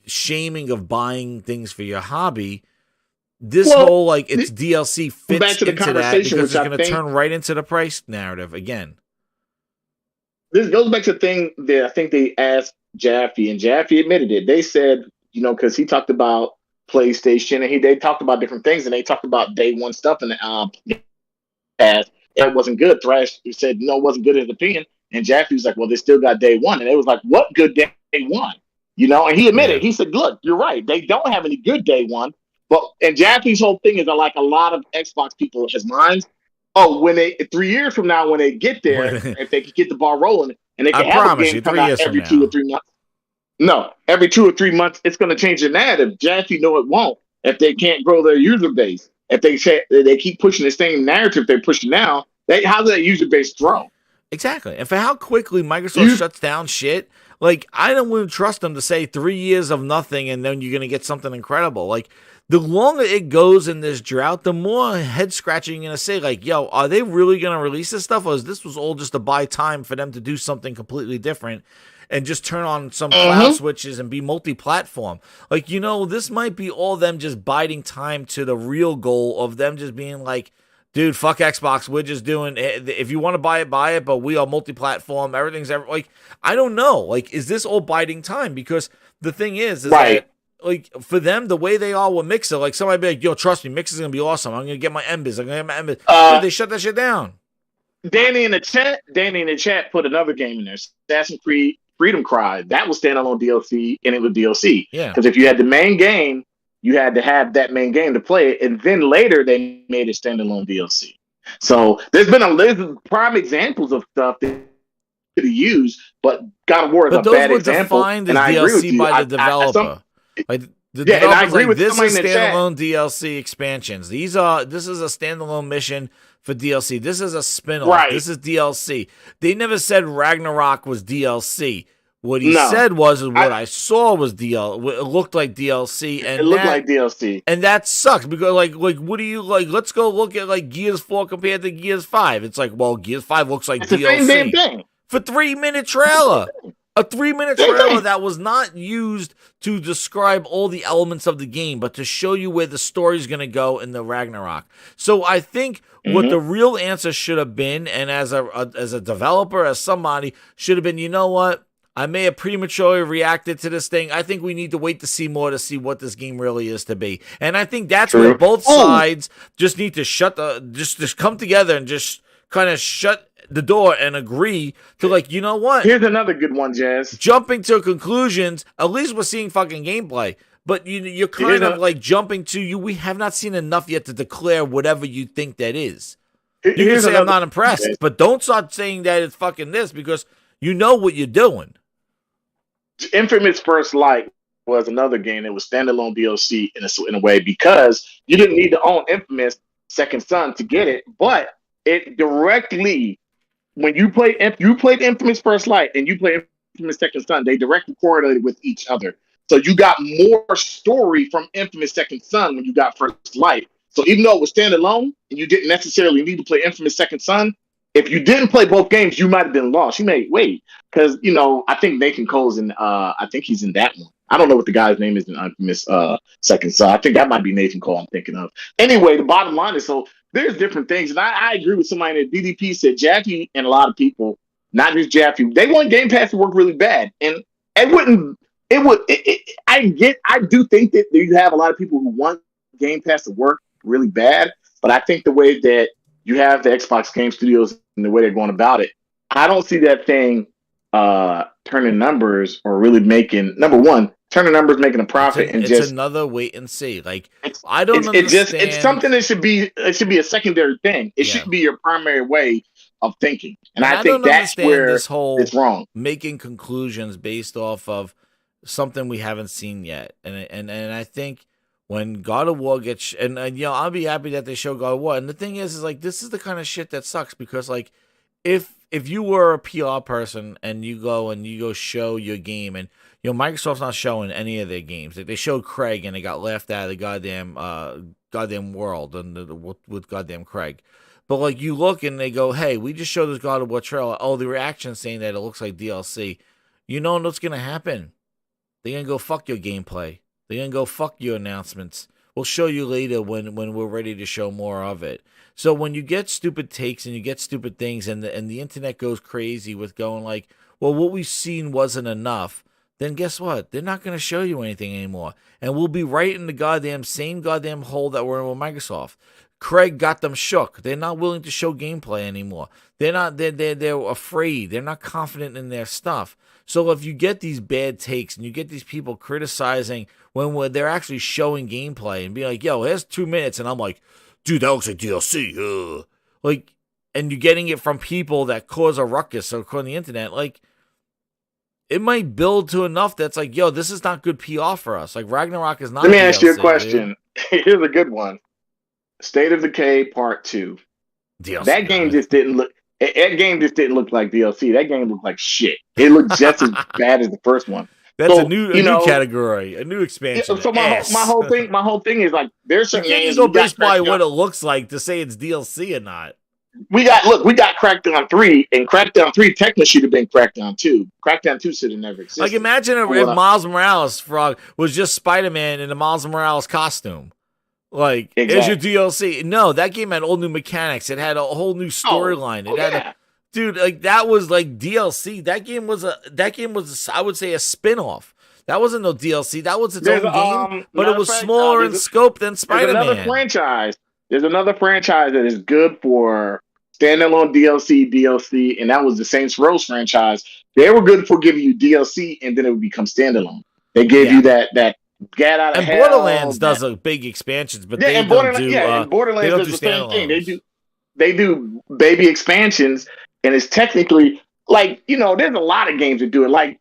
shaming of buying things for your hobby. This whole like it's DLC fits into that because it's going to turn right into the price narrative again. This goes back to the thing that I think they asked Jaffe, and Jaffe admitted it. They said, because he talked about PlayStation and they talked about different things, and they talked about day one stuff in the past. It wasn't good. Thrash said no, it wasn't good in his opinion, and Jaffe was like, well, they still got day one, and it was like, what good day one? And he admitted, he said, look, you're right, they don't have any good day one. And Jaffe's whole thing is that, like a lot of Xbox people, his minds, when they 3 years from now, when they get there, if they can get the ball rolling and they can have a game come out every 2 or 3 months. No, every 2 or 3 months, it's going to change the narrative. Jaffe know it won't if they can't grow their user base. If they keep pushing the same narrative they're pushing now, how's that user base grow? Exactly. And for how quickly Microsoft shuts down shit, like, I don't want to trust them to say 3 years of nothing and then you're going to get something incredible. Like, the longer it goes in this drought, the more head scratching you're going to say, like, yo, are they really going to release this stuff? Or is this was all just to buy time for them to do something completely different and just turn on some cloud switches and be multi-platform? Like, this might be all them just biding time to the real goal of them just being like, dude, fuck Xbox. We're just doing, if you want to buy it, but we are multi-platform. Everything's like, I don't know. Like, is this all biding time? Because the thing is that, like, for them, the way they are with Mixer, like, somebody be like, yo, trust me, Mixer's going to be awesome. I'm going to get my Embers. But they shut that shit down. Danny in the chat put another game in there, Assassin's Creed Freedom Cry. That was standalone DLC, and it was DLC. Yeah. Because if you had the main game, you had to have that main game to play it, and then later they made it standalone DLC. So there's been a list of prime examples of stuff that could have used, but God of War is a bad example. But those were defined as DLC by the developer. The developer's like, this is standalone DLC expansions. This is a standalone mission for DLC. This is a spin-off. Right. This is DLC. They never said Ragnarok was DLC. What he said was what I saw was DLC. It looked like DLC, and it looked like DLC, and that sucks because like what do you like? Let's go look at like Gears 4 compared to Gears 5. It's like, well, Gears 5 looks like DLC. The same damn thing. For 3-minute trailer. A 3-minute trailer that was not used to describe all the elements of the game, but to show you where the story's going to go in the Ragnarok. So I think what the real answer should have been, and as a developer, as somebody, should have been, you know what? I may have prematurely reacted to this thing. I think we need to wait to see more to see what this game really is to be. And I think that's where both sides just need to just come together and just kind of shut the door and agree to, like, you know what? Here's another good one, Jazz. Jumping to conclusions. At least we're seeing fucking gameplay. But you're kind of like jumping to we have not seen enough yet to declare whatever you think that is. You can say I'm not impressed, but don't start saying that it's fucking this because you know what you're doing. Infamous First Light was another game that was standalone DLC in a way because you didn't need to own Infamous Second Son to get it, but it directly, when you played Infamous First Light and you played Infamous Second Son, they directly correlated with each other. So you got more story from Infamous Second Son when you got First Light. So even though it was standalone and you didn't necessarily need to play Infamous Second Son, if you didn't play both games, you might have been lost. You may wait because I think Nathan Cole's in. I think he's in that one. I don't know what the guy's name is in Infamous Second Son. I think that might be Nathan Cole. I'm thinking of. Anyway, the bottom line is there's different things, and I agree with somebody that DDP said Jaffe and a lot of people, not just Jaffe, they want Game Pass to work really bad, and it wouldn't. It would. I do think that you have a lot of people who want Game Pass to work, really bad. But I think the way that you have the Xbox Game Studios and the way they're going about it, I don't see that thing turning numbers or really making number one turning numbers, making a profit, and it's just another wait and see. Like it's, I don't understand. it's something that should be a secondary thing. It shouldn't be your primary way of thinking. And I think don't that's where this whole it's wrong. Making conclusions based off of something we haven't seen yet, and I think when God of War gets and I'll be happy that they show God of War. And the thing is like this is the kind of shit that sucks because like if you were a PR person and you go show your game and Microsoft's not showing any of their games. Like they showed Craig and they got laughed out of the goddamn world and with goddamn Craig. But like you look and they go, hey, we just showed this God of War trailer. Oh, the reaction saying that it looks like DLC. You know what's gonna happen? They're gonna go fuck your gameplay. They're gonna go fuck your announcements. We'll show you later when we're ready to show more of it. So when you get stupid takes and you get stupid things and the internet goes crazy with going like, well, what we've seen wasn't enough, then guess what? They're not going to show you anything anymore. And we'll be right in the same goddamn hole that we're in with Microsoft. Craig got them shook. They're not willing to show gameplay anymore. They're afraid. They're not confident in their stuff. So if you get these bad takes and you get these people criticizing when they're actually showing gameplay and be like, yo, here's 2 minutes. And I'm like, dude, that looks like DLC. Like, and you're getting it from people that cause a ruckus on the internet. Like, it might build to enough that's like, yo, this is not good PR for us. Like, Ragnarok is not Let me DLC, ask you a question. Dude. Here's a good one. State of Decay Part 2. DLC, that game just didn't look like DLC. That game looked like shit. It looked just as bad as the first one. That's a new category, a new expansion. So my whole thing is like there's certain games. You can't go based by what it looks like to say it's DLC or not. We got Crackdown 3, and Crackdown 3 technically should have been Crackdown 2. Crackdown 2 should have never existed. Like imagine if Miles Morales Frog was just Spider-Man in a Miles Morales costume. Like, Here's your DLC. No, that game had all new mechanics. It had a whole new storyline. Dude, like that was like DLC. That game was I would say a spin-off. That wasn't no DLC. That was its own game, but it was smaller in scope than Spider-Man. There's another franchise that is good for standalone DLC, and that was the Saints Row franchise. They were good for giving you DLC, and then it would become standalone. They gave you that get out of and hell. Borderlands does a big expansions, but they don't do. And Borderlands does the same thing. They do baby expansions, and it's technically like there's a lot of games that do it. Like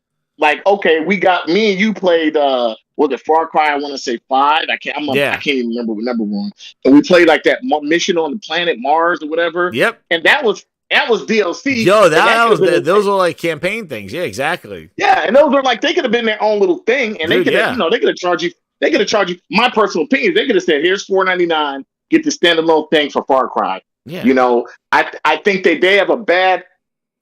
okay, we got me and you played. Was it Far Cry? I want to say 5. I can't even remember what number one. And we played like that mission on the planet Mars or whatever. Yep. And that was DLC. Yo, those were like campaign things. Yeah, exactly. Yeah, and those were like they could have been their own little thing, and they could have charged you. They could have charged you. My personal opinion, they could have said, "Here's $4.99. Get the standalone thing for Far Cry." Yeah. I think they have a bad.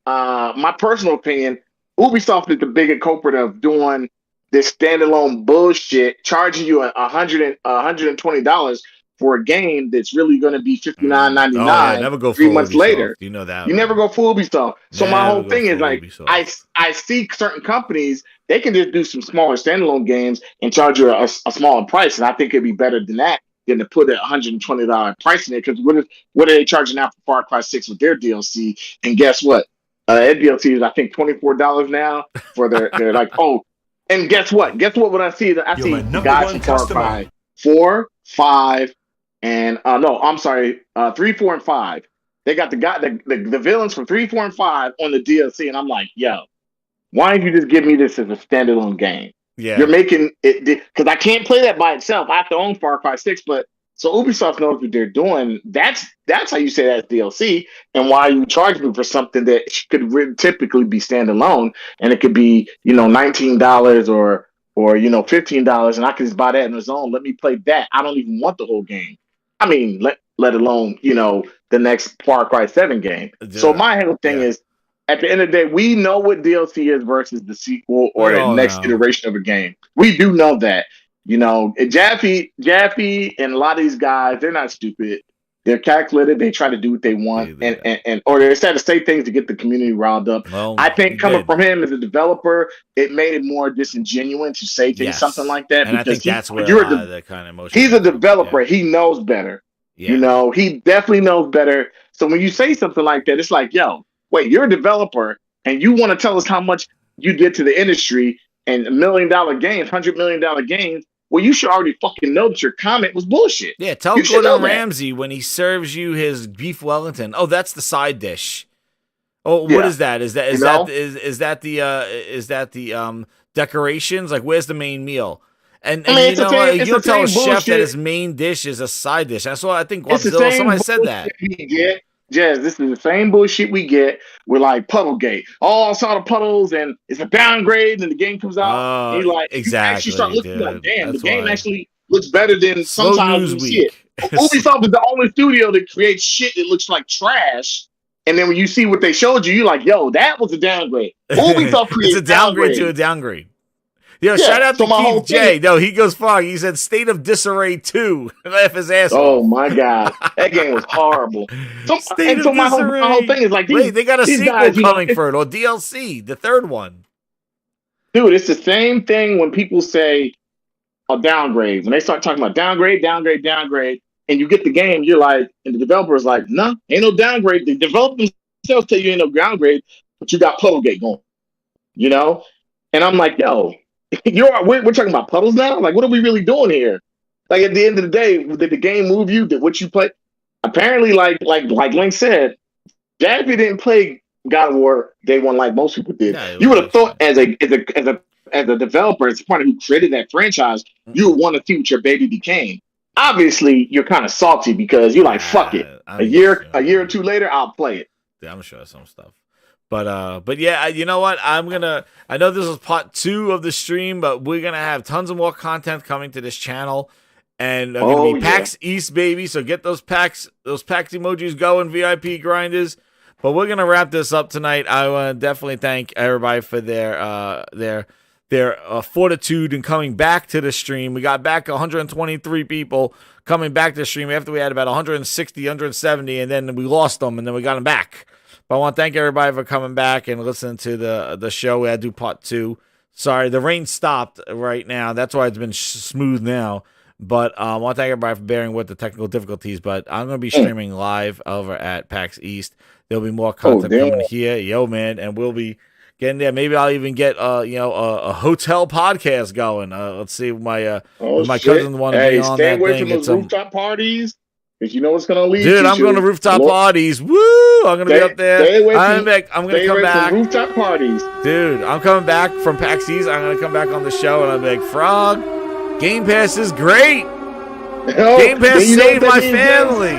My personal opinion, Ubisoft is the biggest culprit of doing this standalone bullshit, charging you $120 for a game that's really going to be $59.99. Never go 3 months Ubisoft. later. You know that. You never go full Ubisoft. So my whole thing is like, I see certain companies, they can just do some smaller standalone games and charge you a smaller price, and I think it'd be better than that than to put a $120 price in it. Because what are they charging now for Far Cry 6 with their DLC? And guess what? That DLC is I think $24 now for they're like and guess what? When I see guys from Far Cry 4, 5, and 3, 4, and 5. They got the villains from 3, 4, and 5 on the DLC, and I'm like, yo, why don't you just give me this as a standalone game? Yeah, you're making it because I can't play that by itself. I have to own Far Cry 6, but so Ubisoft knows what they're doing. That's how you say that's DLC, and why you charge me for something that could typically be standalone, and it could be $19 or $15, and I can just buy that on its own. Let me play that. I don't even want the whole game. I mean, let alone the next Far Cry 7 game. So my whole thing is, at the end of the day, we know what DLC is versus the sequel or the next iteration of a game. We do know that. Jaffe and a lot of these guys, they're not stupid. They're calculated. They try to do what they want, or they try to say things to get the community riled up. Well, I think coming from him as a developer, it made it more disingenuous to say things something like that. And because I think that's where you're that kind of emotion. He's a developer. He knows better. You know, he definitely knows better. So when you say something like that, it's like, yo, wait, you're a developer and you want to tell us how much you did to the industry and $1 million games, $100 million games. Well, you should already fucking know that your comment was bullshit. Yeah, tell Gordon Ramsay when he serves you his beef Wellington. Oh, that's the side dish. Oh, what is that? Is that the decorations? Like, where's the main meal? And you know what? You don't tell a chef that his main dish is a side dish. That's what I think. Godzilla, somebody said that. Jazz, this is the same bullshit we get with like Puddlegate. Oh, I saw the puddles and it's a downgrade and the game comes out. And you're like, exactly. You actually start looking like, damn, the game actually looks better than sometimes you see it. Ubisoft is the only studio that creates shit that looks like trash. And then when you see what they showed you, you're like, yo, that was a downgrade. Ubisoft creates it's a downgrade to a downgrade. Yo, shout out to Keith J. No, he goes far. He said State of Disarray 2. Laugh his ass off. Oh, my God. That game was horrible. My whole thing is like, they got a sequel coming for it, or DLC, the third one. Dude, it's the same thing when people say a downgrade. When they start talking about downgrade, and you get the game, you're like, and the developer is like, nah, ain't no downgrade. The developers themselves tell you ain't no downgrade, but you got Puddlegate going. You know? And I'm like, yo, we're talking about puddles now? Like, what are we really doing here? Like, at the end of the day, did the game move you? Did what you play? Apparently, like Link said, Jaffy didn't play God of War day one like most people did. No, you would have thought as a developer, as someone who created that franchise, you would want to see what your baby became. Obviously, you're kind of salty because you're like, fuck it. A year or two later, I'll play it. Yeah, I'm sure some stuff. But yeah, you know what? I know this is part 2 of the stream, but we're gonna have tons of more content coming to this channel, and gonna be PAX East, baby. So get those PAX emojis going, VIP grinders. But we're gonna wrap this up tonight. I want to definitely thank everybody for their fortitude in coming back to the stream. We got back 123 people coming back to the stream after we had about 160, 170, and then we lost them, and then we got them back. But I want to thank everybody for coming back and listening to the show. We had to do part 2. Sorry, the rain stopped right now. That's why it's been smooth now. But I want to thank everybody for bearing with the technical difficulties. But I'm going to be streaming live over at PAX East. There'll be more content coming here. Yo, man. And we'll be getting there. Maybe I'll even get a hotel podcast going. Let's see if my cousins want to be on that thing. Stay away from those rooftop parties. Because you know what's going to lead Dude, I'm going to rooftop parties. Woo! I'm going to be up there. I'm going to come back. Rooftop parties. Dude, I'm coming back from PAX East. I'm going to come back on the show and I'm like, Frog, Game Pass is great. Game Pass saved my family.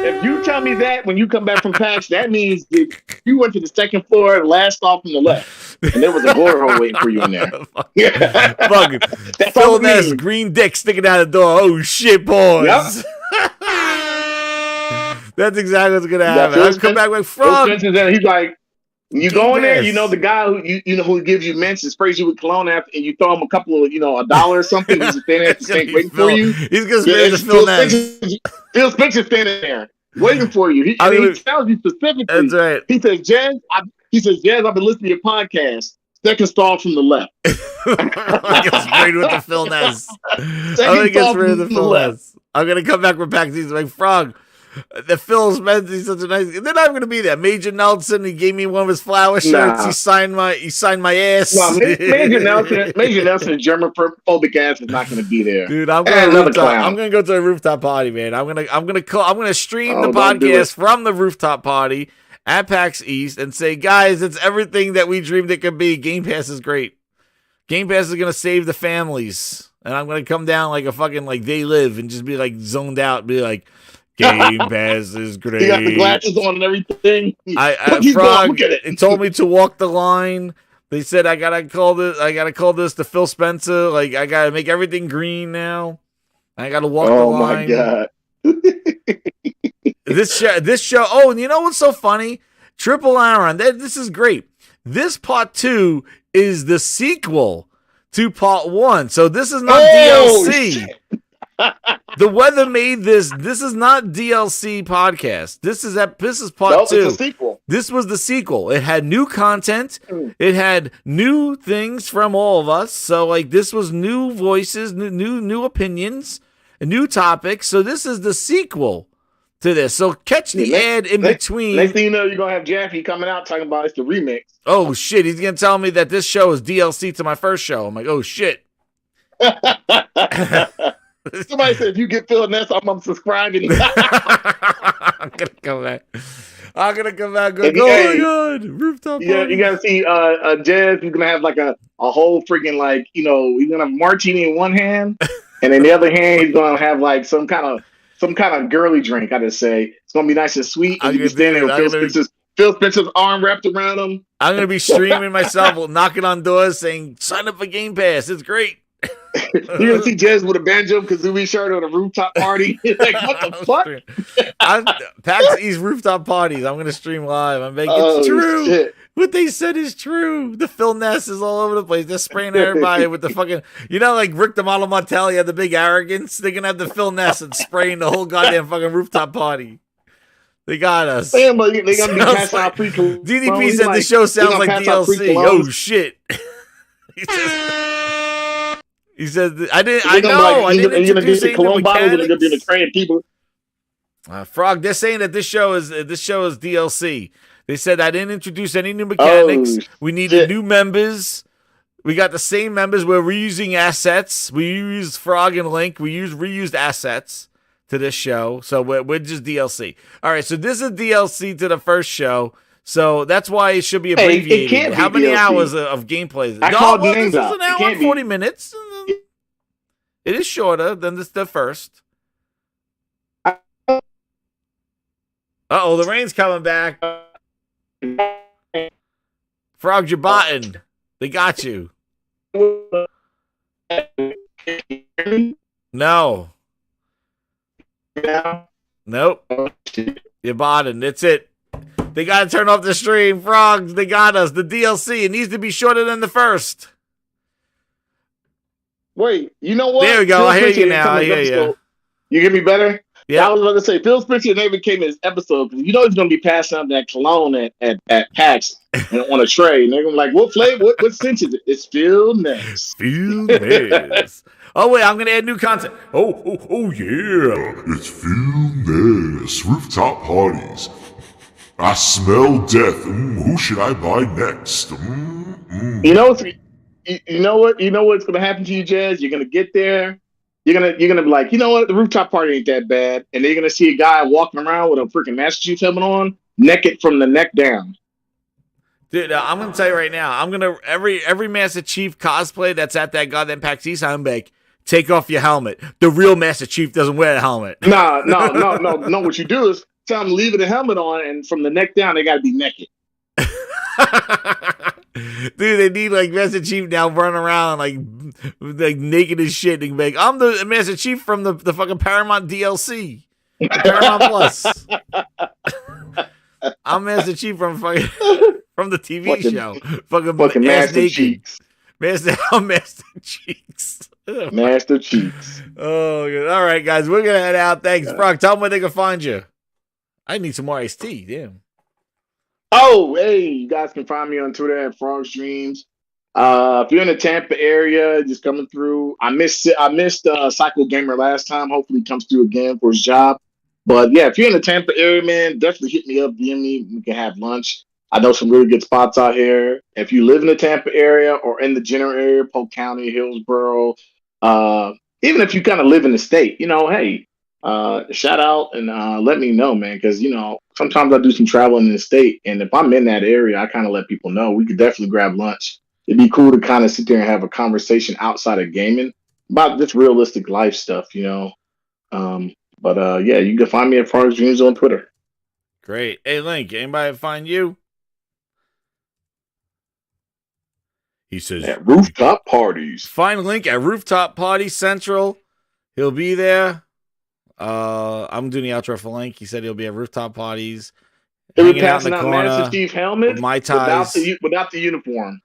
If you tell me that when you come back from PAX, that means that you went to the second floor, last off on the left, and there was a glory hole waiting for you in there. Fucking Phil Ness, green dick sticking out the door. Oh shit, boys. Yep. That's exactly what's gonna happen. I'll come back with Frog. He's like, when you go in there, you know the guy who you know who gives you mints and sprays you with cologne after, and you throw him a couple of $1 or something. He's standing at the sink waiting for you. He's gonna spray the Phil Ness. Phil Spencer's standing there waiting for you. He tells you specifically. That's right. He says, Jazz, I've been listening to your podcast. Second stall from the left. I get sprayed with the Phil Ness. I'm gonna come back with PAX East like Frog. The Phil Spencer, such a nice. And then I'm gonna be there. Major Nelson, he gave me one of his flower shirts. He signed my ass. No, Major Nelson, German phobic ass is not gonna be there. Dude, I'm gonna go to a rooftop party, man. I'm gonna stream the podcast from the rooftop party at PAX East and say, guys, it's everything that we dreamed it could be. Game Pass is great. Game Pass is gonna save the families. And I'm gonna come down like a fucking They Live and just be like zoned out, be like, Game Pass is great. You got the glasses on and everything. Frog, it told me to walk the line. They said I gotta call this to Phil Spencer. Like I gotta make everything green now. I gotta walk the line. Oh my god. This show. Oh, and you know what's so funny? Triple Aaron. This is great. This part 2 is the sequel to part 1. So this is not DLC. Shit. The weather made this. This is not DLC podcast. This is part 2. It's a sequel. This was the sequel. It had new content. It had new things from all of us. So this was new voices, new opinions, new topics. So this is the sequel to this. So catch the ad in between. Next thing you know, you're gonna have Jaffe coming out talking about it's the remix. Oh shit, he's gonna tell me that this show is DLC to my first show. I'm like, oh shit. Somebody said if you get Phil Ness, I'm subscribing. I'm gonna come back. Go, oh my god, rooftop. Yeah, you gotta see Jazz. He's gonna have like a whole freaking like he's gonna have martini in one hand, and in the other hand he's gonna have like some kind of girly drink. I just say it's gonna be nice and sweet. And you can stand there with Phil Spencer's arm wrapped around him. I'm gonna be streaming myself, knocking on doors, saying sign up for Game Pass. It's great. You're gonna see Jez with a Banjo Kazooie shirt on a rooftop party. Like, what the fuck? PAX East rooftop parties. I'm gonna stream live. I'm making it's true. Shit. What they said is true. The Phil Ness is all over the place. They're spraying everybody with the fucking, like Rick the Model Montelli had the big arrogance. They're gonna have the Phil Ness and spraying the whole goddamn fucking rooftop party. They got us. Damn, but they're gonna be passing out free DDP said the show sounds like DLC. Oh shit. He says, I didn't introduce any new mechanics. Gonna be in the train people. Frog, they're saying that this show is DLC. They said I didn't introduce any new mechanics. We needed new members. We got the same members. We're reusing assets. We use Frog and Link. We reused assets to this show. So we're just DLC. All right, so this is DLC to the first show. So that's why it should be abbreviated. It can't be How many DLC. hours of gameplay is it? I called This names is out. an hour and 40 minutes. It is shorter than the first. Uh-oh, the rain's coming back. Frog, you're botting. They got you. No. Nope. You're botting. That's it. They got to turn off the stream. Frogs, they got us. The DLC, it needs to be shorter than the first. Wait, you know what? There we go. Phil I hear Spencer you now. I hear episode. you. You get me better? Yeah. I was about to say, Phil Spencer never came in his episode because he's going to be passing out that cologne at PAX and on a tray. And they're going to be like, what flavor? What scent is it? It's Phil Ness. Phil Ness. Oh, wait, I'm going to add new content. Oh, yeah. It's Phil Ness. Rooftop parties. I smell death. Who should I buy next? You know what? You know what's going to happen to you, Jazz? You're going to get there. You're gonna be like, you know what? The rooftop party ain't that bad, and then you're gonna see a guy walking around with a freaking Master Chief helmet on, naked from the neck down. Dude, I'm gonna tell you right now. I'm gonna every Master Chief cosplay that's at that goddamn PAX East, I'm like, take off your helmet. The real Master Chief doesn't wear a helmet. No. What you do is tell them leave the helmet on, and from the neck down, they gotta be naked. Dude, they need like Master Chief now running around like naked as shit. They can be like, I'm the Master Chief from the fucking Paramount DLC, Paramount Plus. I'm Master Chief from the TV show. Fucking Master Cheeks. Master Cheeks. Master Cheeks. Oh, good. All right, guys, we're gonna head out. Thanks, Brock. Tell them where they can find you. I need some more iced tea. Damn. Oh, hey, you guys can find me on Twitter at Frog Streams. If you're in the Tampa area, just coming through. I missed Psycho Gamer last time. Hopefully he comes through again for his job. But yeah, if you're in the Tampa area, man, definitely hit me up, DM me. We can have lunch. I know some really good spots out here. If you live in the Tampa area or in the general area, Polk County, Hillsborough, even if you kind of live in the state, hey, shout out and let me know, man, because sometimes I do some traveling in the state, and if I'm in that area, I kind of let people know. We could definitely grab lunch. It'd be cool to kind of sit there and have a conversation outside of gaming about this realistic life stuff, But yeah, you can find me at Farms Dreams on Twitter. Great. Hey, Link, anybody find you? He says at Rooftop Parties. Find Link at Rooftop Party Central. He'll be there. I'm doing the outro for Link. He said he'll be at Rooftop Parties. He'll be passing out Master Chief helmet with my ties without the uniform.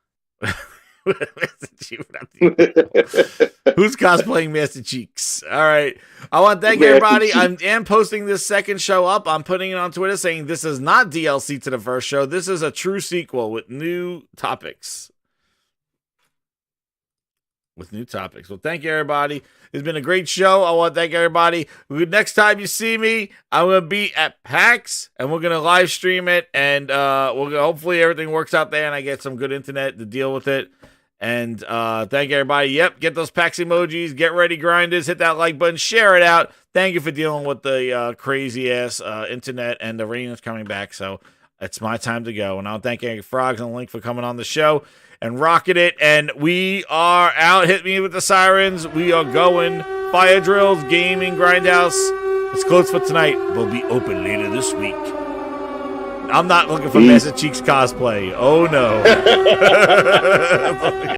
Who's cosplaying Master Cheeks? All right. I want to thank everybody. I am posting this second show up. I'm putting it on Twitter saying this is not DLC to the first show. This is a true sequel with new topics. with new topics. Well, thank you, everybody. It's been a great show. I want to thank everybody. Next time you see me, I'm going to be at PAX, and we're going to live stream it, and hopefully everything works out there, and I get some good internet to deal with it. And thank you, everybody. Yep, get those PAX emojis. Get ready, grinders. Hit that like button. Share it out. Thank you for dealing with the crazy-ass internet, and the rain is coming back, so it's my time to go. And I'll thank Eric Frogs and Link for coming on the show and rocking it. And we are out. Hit me with the sirens. We are going. Fire Drills, Gaming, Grindhouse. It's closed for tonight. We'll be open later this week. I'm not looking for Master Cheeks cosplay. Oh, no.